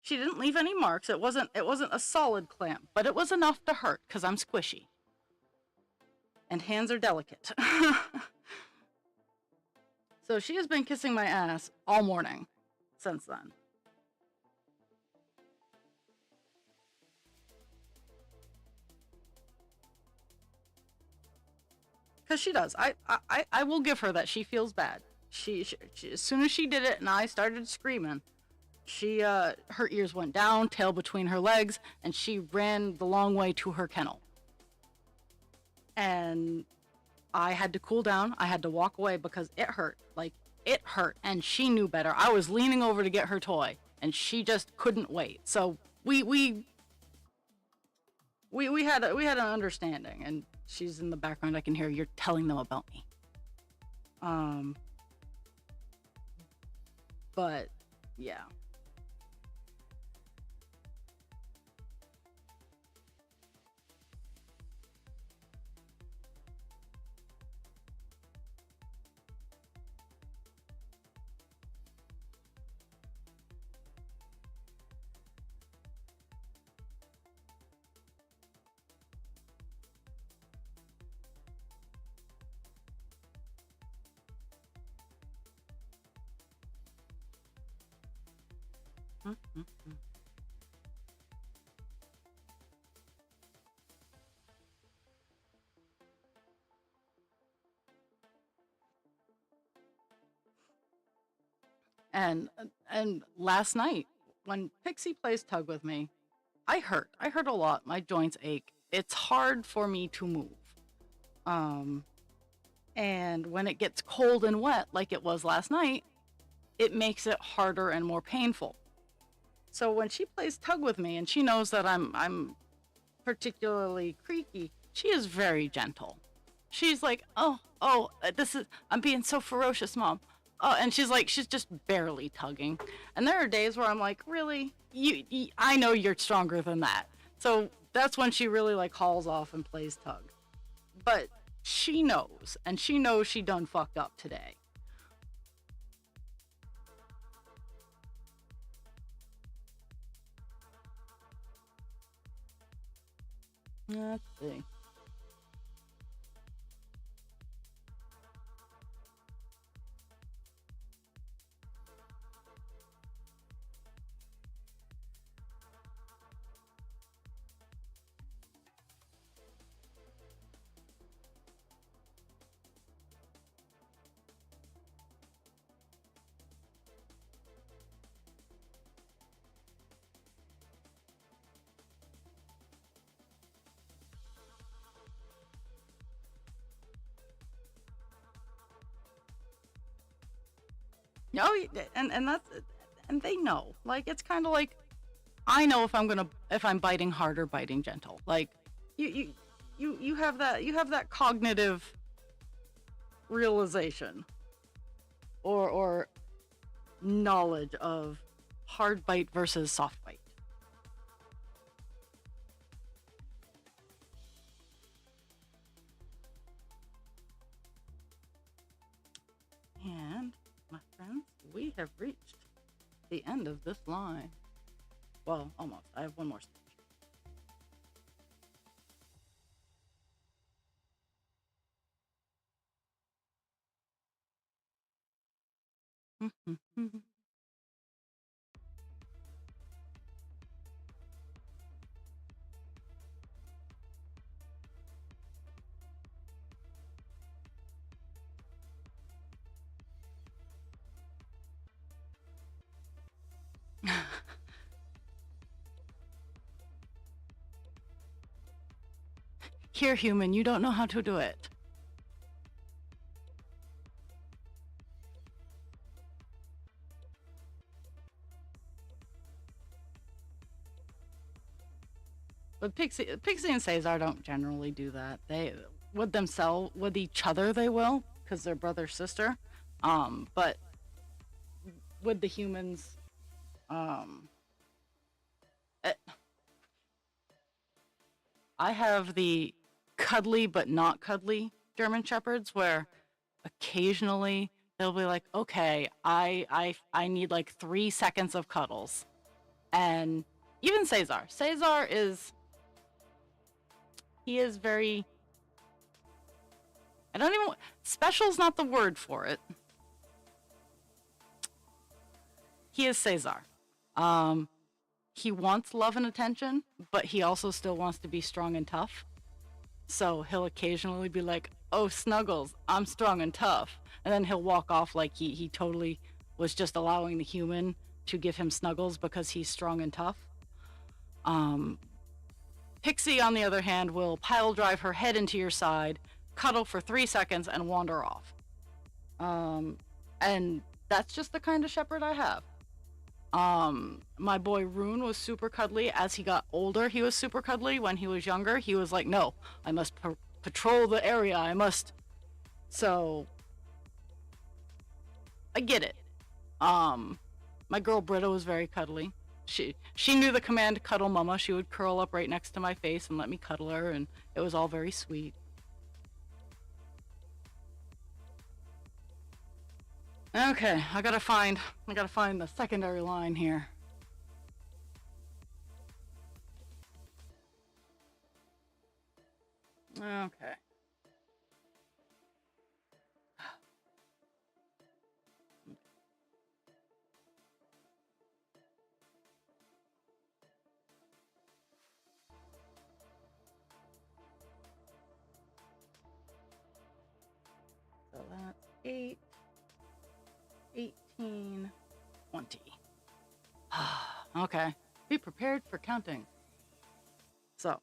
She didn't leave any marks. It wasn't a solid clamp, but it was enough to hurt because I'm squishy. And hands are delicate. So she has been kissing my ass all morning since then. Because she does. I will give her that. She feels bad. She as soon as she did it and I started screaming, her ears went down, tail between her legs, and she ran the long way to her kennel. And I had to cool down. I had to walk away because it hurt. Like, it hurt, and she knew better. I was leaning over to get her toy, and she just couldn't wait. So we had an understanding, and she's in the background. I can hear you're telling them about me. But yeah. Mm-hmm. And last night when Pixie plays tug with me, I hurt. I hurt a lot. My joints ache. It's hard for me to move. Um, and when it gets cold and wet, like it was last night, it makes it harder and more painful. So when she plays tug with me and she knows that I'm particularly creaky, she is very gentle. She's like, oh, this is, I'm being so ferocious, mom. Oh, and she's just barely tugging. And there are days where I'm like, really? I know you're stronger than that. So that's when she really like hauls off and plays tug. But she knows, and she knows she done fucked up today. Let's see. No, and that's, and they know. Like, it's kind of like, I know if I'm biting hard or biting gentle. Like, you you have that cognitive realization, or knowledge of hard bite versus soft bite. And my friends, we have reached the end of this line. Well, almost. I have one more stitch. Here, human, you don't know how to do it. But Pixie and Cesar don't generally do that. They with each other they will, because they're brother sister. But with the humans, um, eh, I have the cuddly but not cuddly German shepherds, where occasionally they'll be like, "Okay, I need like 3 seconds of cuddles," and even Cesar is he is very. I don't even. Special's not the word for it. He is Cesar. Um, he wants love and attention, but he also still wants to be strong and tough. So he'll occasionally be like, "Oh, Snuggles, I'm strong and tough," and then he'll walk off like he totally was just allowing the human to give him Snuggles because he's strong and tough. Um, Pixie, on the other hand, will pile drive her head into your side, cuddle for 3 seconds, and wander off. And that's just the kind of shepherd I have. My boy Rune was super cuddly. As he got older, he was super cuddly. When he was younger, he was like, "No, I must patrol the area. I must." So I get it. My girl Britta was very cuddly. She knew the command cuddle mama. She would curl up right next to my face and let me cuddle her, and it was all very sweet. Okay, I gotta find the secondary line here. Okay. So that's 8, 18, 20. Okay. Be prepared for counting. So,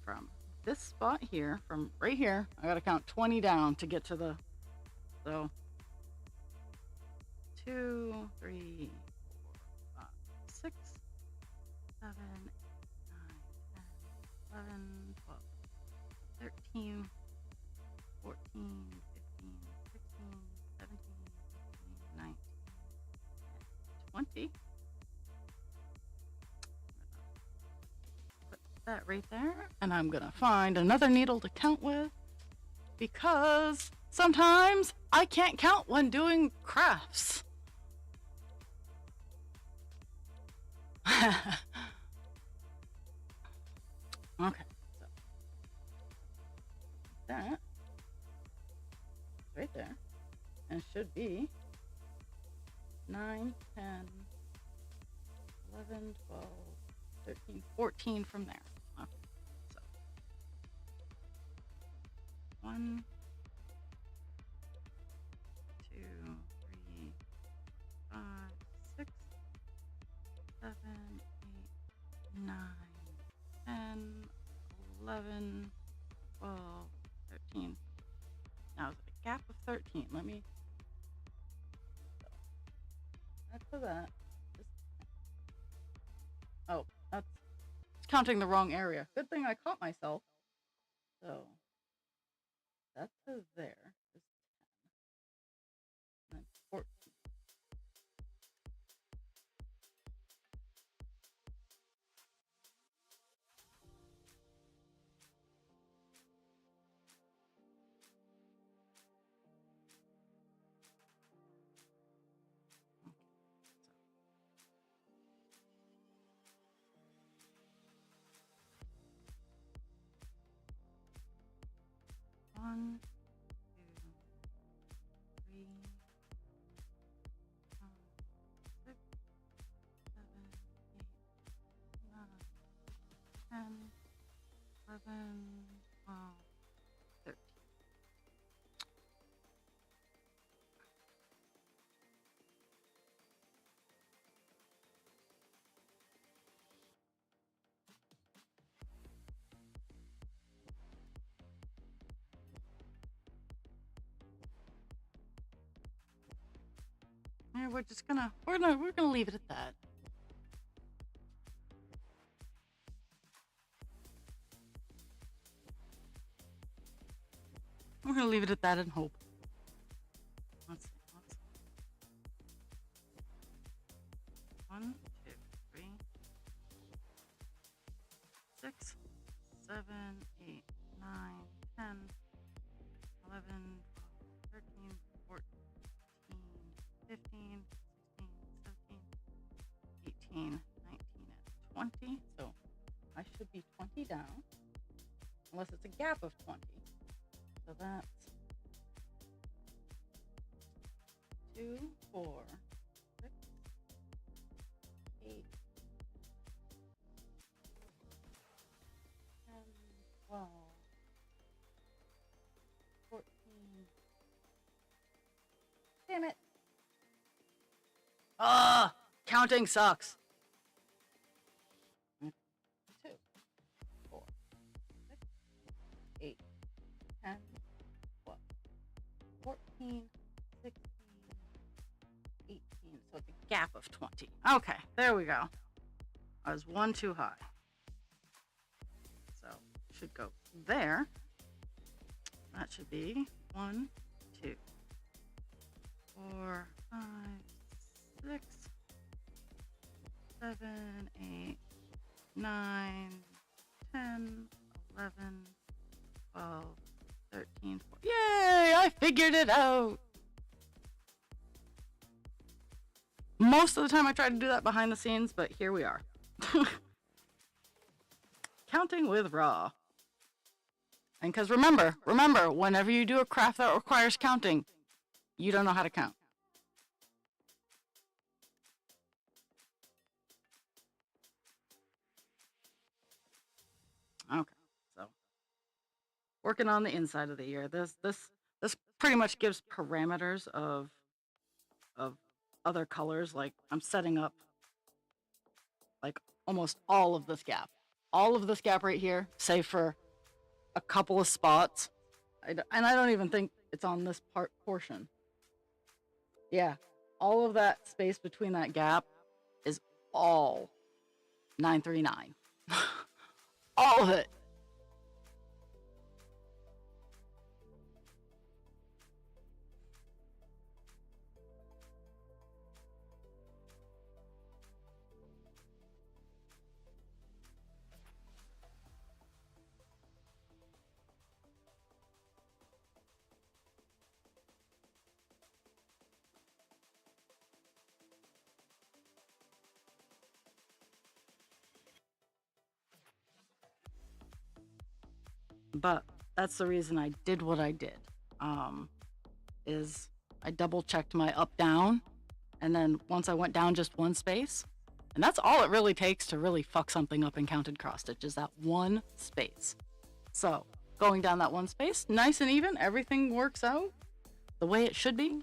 from this spot here, from right here, I gotta count 20 down to get to the. So, 2, 3, 4, 5, 6, 7, 8, 9, 10, 11, 12, 13, 14, 15, 16, 17, 18, 19, 20. Put that right there, and I'm gonna find another needle to count with, because sometimes I can't count when doing crafts. Okay, so that right there, and should be 9, 10, 11, 12, 13, 14 from there. Okay, so 1, 2, 3, 5, 6, 7, 8, 9, 10, 11, 12, 13. Now, is it a gap of 13? Let me. That's for that. Oh, that's counting the wrong area. Good thing I caught myself. So, that's to there. Is 10. And then 14. One, 2, 3, 5, 6, 7, 8, 9, 10, 11, 12, 13. Yeah, we're gonna leave it at that. We're gonna leave it at that and hope. Let's see. 1, 2, 3, 6, 7, 8, 9, 10, 11, 13, 14, 15, 16, 17, 18, 19, and 20. So I should be 20 down, unless it's a gap of 20. So that's 2, 4, 6, 8, 10, 12, 14. Damn it. Counting sucks. 2, 4, 6, 8, 10, 12, 14, 16, 18. So it's a gap of 20. Okay, there we go. I was 1 too high. So should go there. That should be 1, 2, 4, 5, 6, 7, 8, 9, 10, 11, 12, 13, 14. Yay! I figured it out! Most of the time I try to do that behind the scenes, but here we are. Counting with raw. And because remember, whenever you do a craft that requires counting, you don't know how to count. Okay, so working on the inside of the ear. This pretty much gives parameters of other colors. Like I'm setting up like almost all of this gap. All of this gap right here, save for a couple of spots. And I don't even think it's on this portion. Yeah, all of that space between that gap is all 939. All of it. But that's the reason I did what I did. Is I double checked my up down, and then once I went down just one space, and that's all it really takes to really fuck something up in counted cross stitch is that one space. So going down that one space, nice and even, everything works out the way it should be.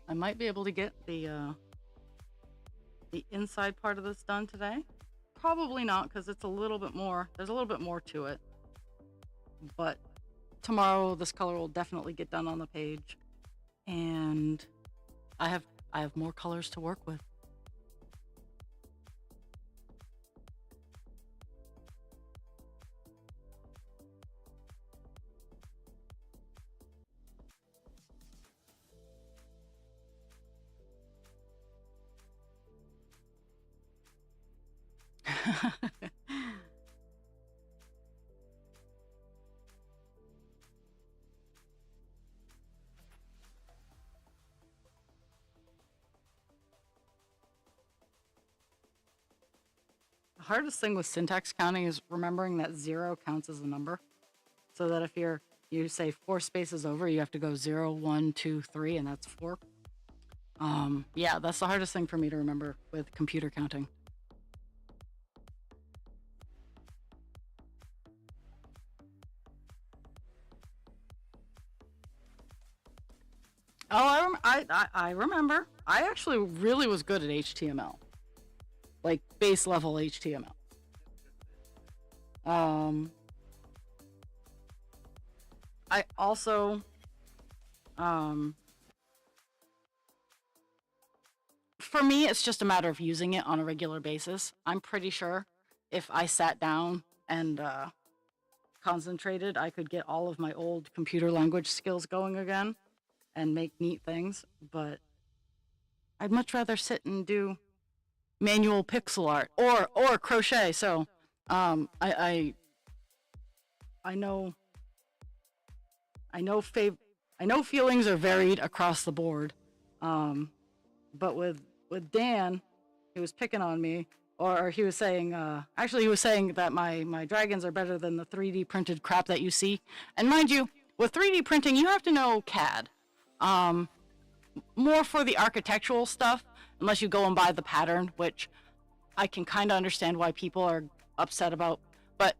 I might be able to get the inside part of this done today. Probably not, because it's a little bit more. There's a little bit more to it. But tomorrow, this color will definitely get done on the page, and I have more colors to work with. The hardest thing with syntax counting is remembering that 0 counts as a number. So that if you say 4 spaces over, you have to go 0, 1, 2, 3, and that's 4. Yeah, that's the hardest thing for me to remember with computer counting. Oh, I remember. I actually really was good at HTML. Like base level HTML. Um, I also, um, for me, it's just a matter of using it on a regular basis. I'm pretty sure if I sat down and concentrated, I could get all of my old computer language skills going again and make neat things. But I'd much rather sit and do manual pixel art or crochet. So, I know I know I know feelings are varied across the board. Um, but with Dan, he was picking on me, or he was saying, actually, he was saying that my dragons are better than the 3D printed crap that you see. And mind you, with 3D printing, you have to know CAD. Um, More for the architectural stuff, unless you go and buy the pattern, which I can kind of understand why people are upset about. But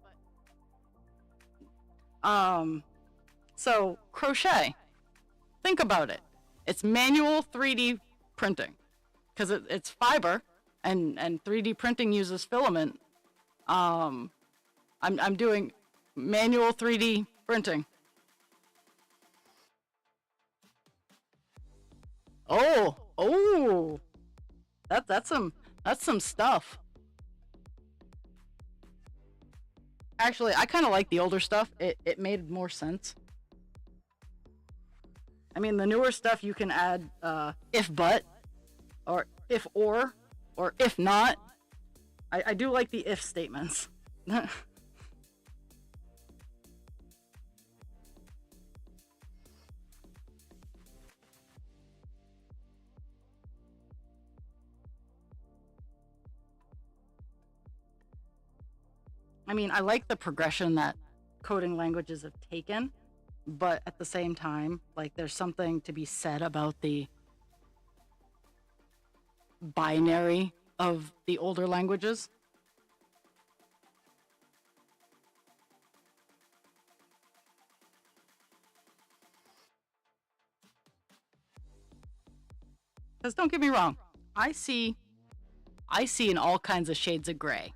um, so crochet, think about it. It's manual 3D printing because it's fiber, and 3D printing uses filament. Um, I'm doing manual 3D printing. Oh, that's some stuff. Actually, I kind of like the older stuff. It made more sense. I mean, the newer stuff you can add if but or if or if not. I do like the if statements. I mean, I like the progression that coding languages have taken, but at the same time, like there's something to be said about the binary of the older languages. Because don't get me wrong, I see I see in all kinds of shades of gray.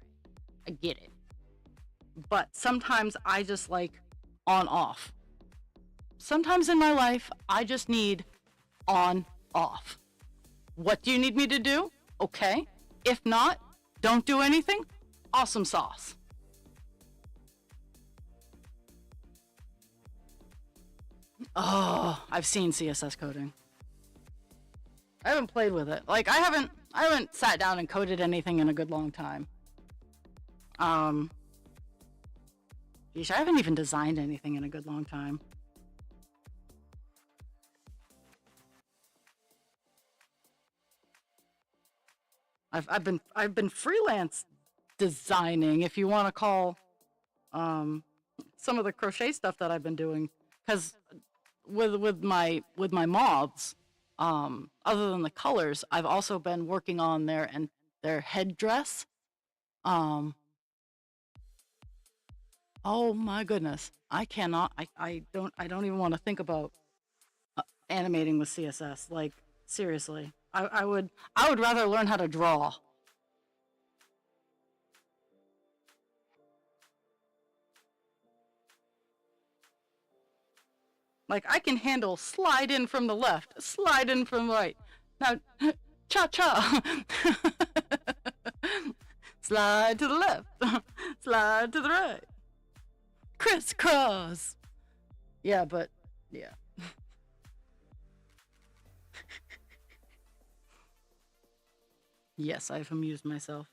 I get it. But sometimes I just like on off. Sometimes in my life, I just need on off. What do you need me to do? Okay. If not, don't do anything. Awesome sauce. Oh, I've seen CSS coding. I haven't played with it. Like I haven't sat down and coded anything in a good long time. Um Geez, I haven't even designed anything in a good long time. I've been freelance designing, if you want to call um, some of the crochet stuff that I've been doing, because with my moths, other than the colors, I've also been working on their headdress. Um, oh my goodness, I cannot. I don't even want to think about animating with CSS. Like seriously, I would rather learn how to draw. Like I can handle slide in from the left, slide in from the right. Now, cha cha. Slide to the left, slide to the right. Crisscross. Yeah, but yeah. Yes, I've amused myself.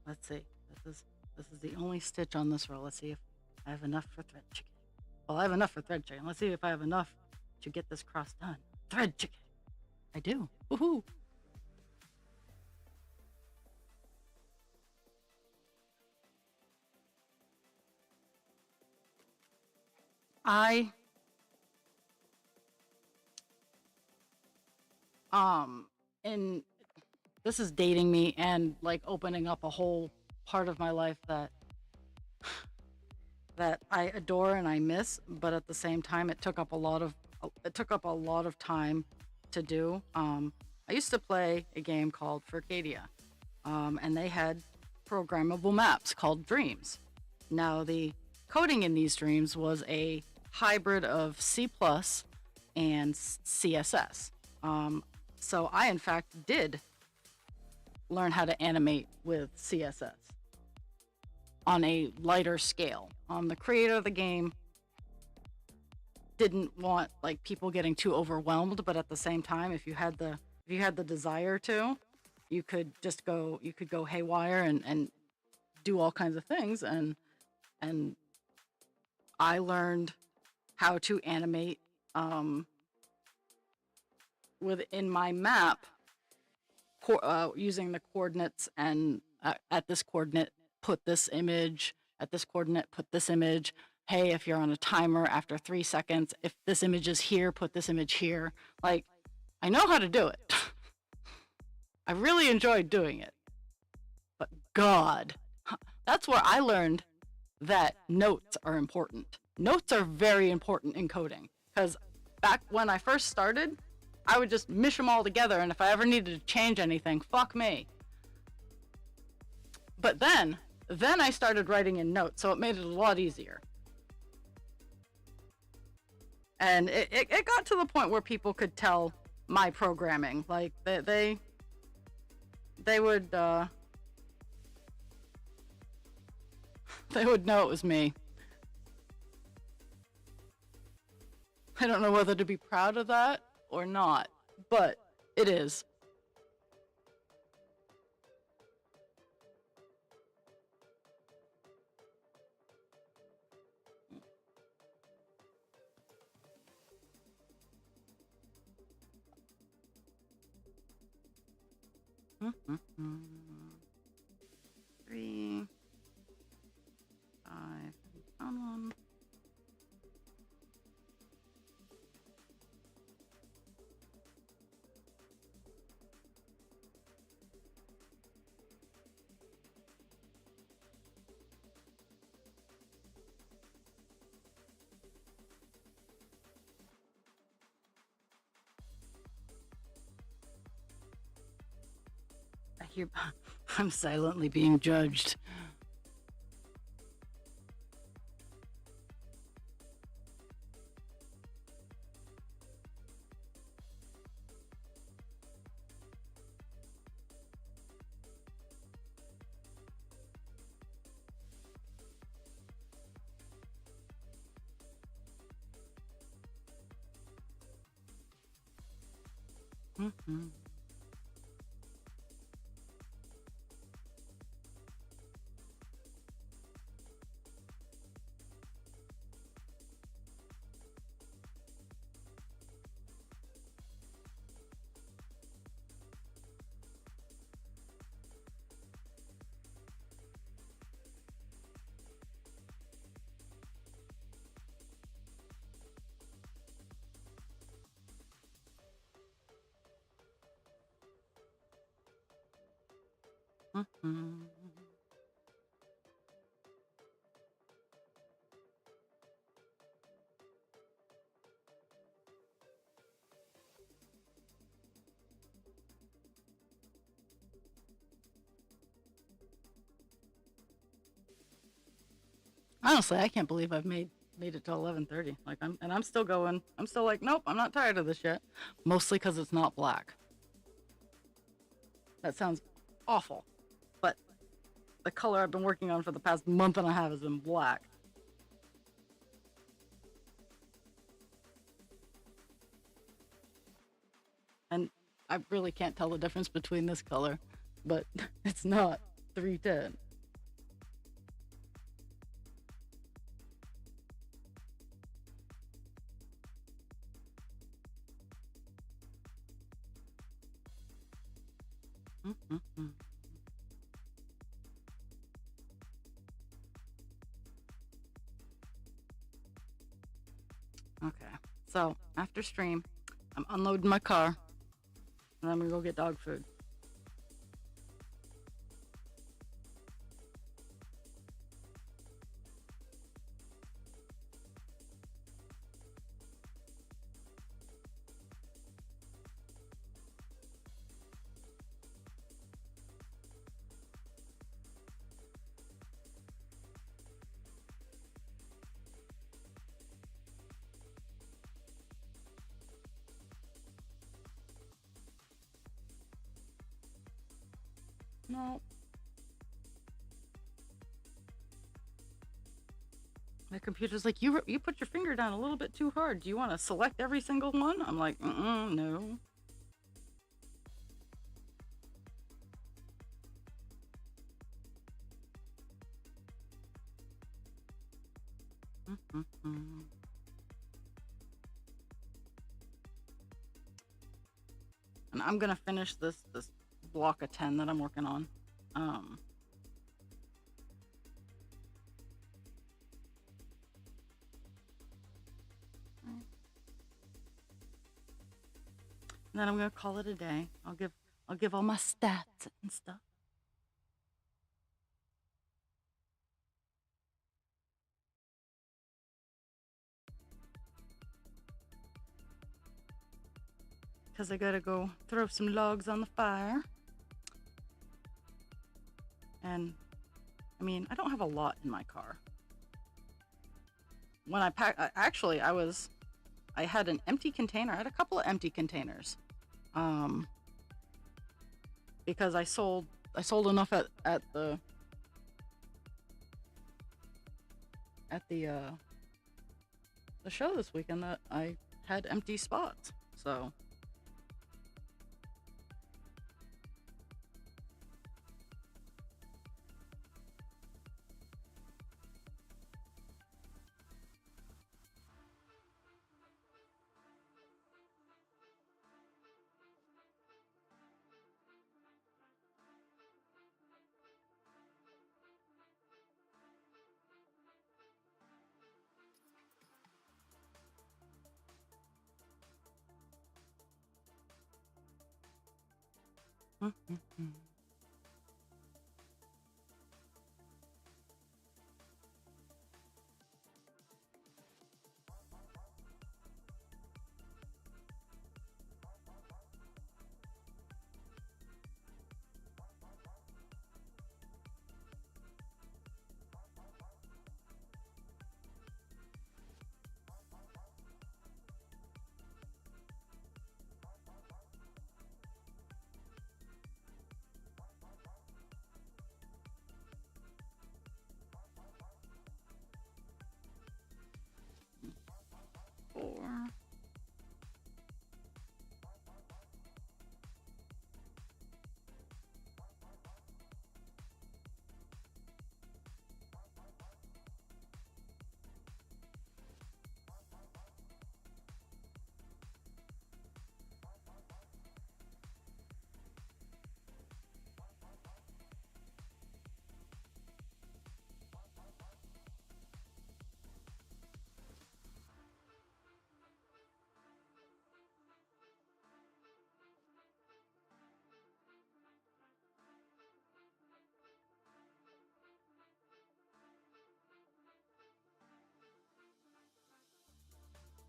Let's see. This is the only stitch on this row. Let's see if I have enough for thread chicken. Well, I have enough for thread chicken. Let's see if I have enough to get this cross done. Thread chicken. I do. Woohoo. I and this is dating me and like opening up a whole part of my life that I adore and I miss, but at the same time it took up a lot of time to do. I used to play a game called Furcadia, and they had programmable maps called Dreams. Now the coding in these dreams was a hybrid of C plus and CSS. So I in fact did learn how to animate with CSS on a lighter scale. The creator of the game didn't want like people getting too overwhelmed, but at the same time, if you had the desire to, you could go haywire and do all kinds of things. And I learned how to animate within my map using the coordinates, and at this coordinate put this image, at this coordinate put this image. Hey, if you're on a timer after 3 seconds, if this image is here, put this image here. Like, I know how to do it. I really enjoyed doing it. But God, that's where I learned that notes are important. Notes are very important in coding, because back when I first started, I would just mish them all together, and if I ever needed to change anything, fuck me. But then I started writing in notes, so it made it a lot easier. And it got to the point where people could tell my programming. Like, they would they would know it was me. I don't know whether to be proud of that or not, but it is. Three, five, found one. I hear I'm silently being judged. Mm-hmm. Mm-hmm. Honestly, I can't believe I've made it to 11:30. Like, I'm still going. I'm still like, nope, I'm not tired of this yet. Mostly because it's not black. That sounds awful, but the color I've been working on for the past month and a half has been black. And I really can't tell the difference between this color, but it's not 310. Mm-mm-mm. Okay, so after stream, I'm unloading my car, and I'm gonna go get dog food. No, my computer's like, you put your finger down a little bit too hard. Do you want to select every single one? I'm like, no. Mm-mm-mm. And I'm gonna finish this block of 10 that I'm working on. Um, and then I'm gonna call it a day. I'll give all my stats and stuff. Because I gotta go throw some logs on the fire. And I mean, I don't have a lot in my car. When I packed, actually, I had an empty container. I had a couple of empty containers. Because I sold enough at the show this weekend that I had empty spots. So four.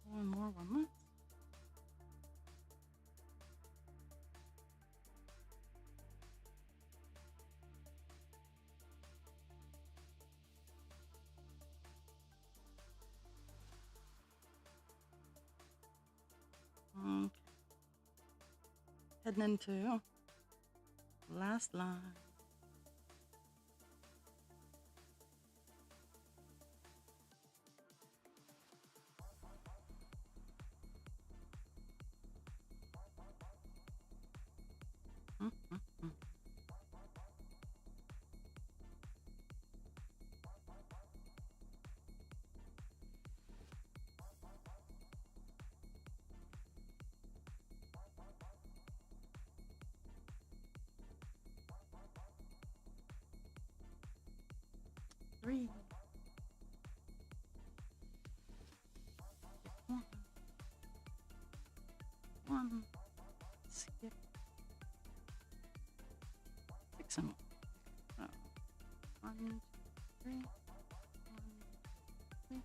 One more, one less. Okay. Heading into last line. 3. One. Skip. 6 and 1. Oh. 1, 2, 3. 1, 3.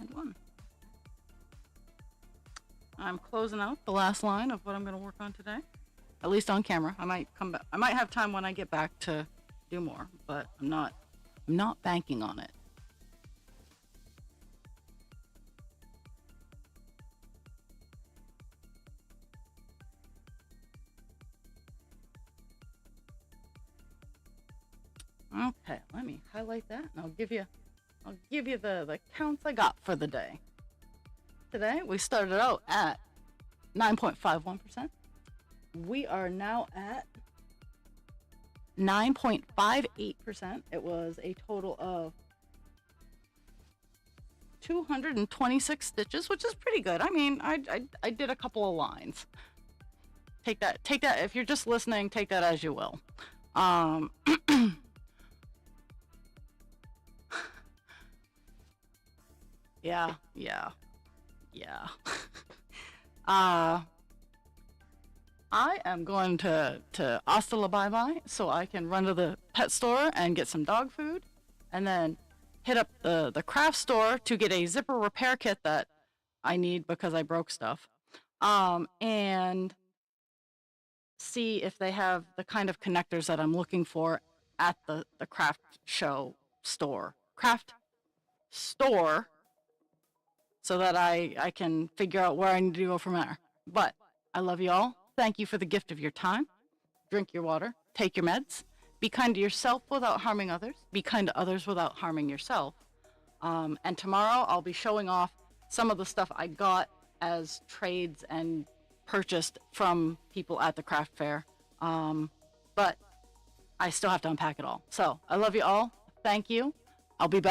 And 1. I'm closing out the last line of what I'm going to work on today. At least on camera. I might come back. I might have time when I get back to do more, but I'm not banking on it. Okay, let me highlight that and I'll give you the counts I got for the day. Today we started out at 9.51%. We are now at 9.58%. It was a total of 226 stitches, which is pretty good. I mean, I did a couple of lines. Take that if you're just listening, take that as you will. Yeah. I am going to hasta la bye bye so I can run to the pet store and get some dog food, and then hit up the craft store to get a zipper repair kit that I need because I broke stuff, and see if they have the kind of connectors that I'm looking for at the craft store, so that I can figure out where I need to go from there. But I love you all. Thank you for the gift of your time. Drink your water. Take your meds. Be kind to yourself without harming others. Be kind to others without harming yourself. And tomorrow I'll be showing off some of the stuff I got as trades and purchased from people at the craft fair. But I still have to unpack it all. So I love you all. Thank you. I'll be back.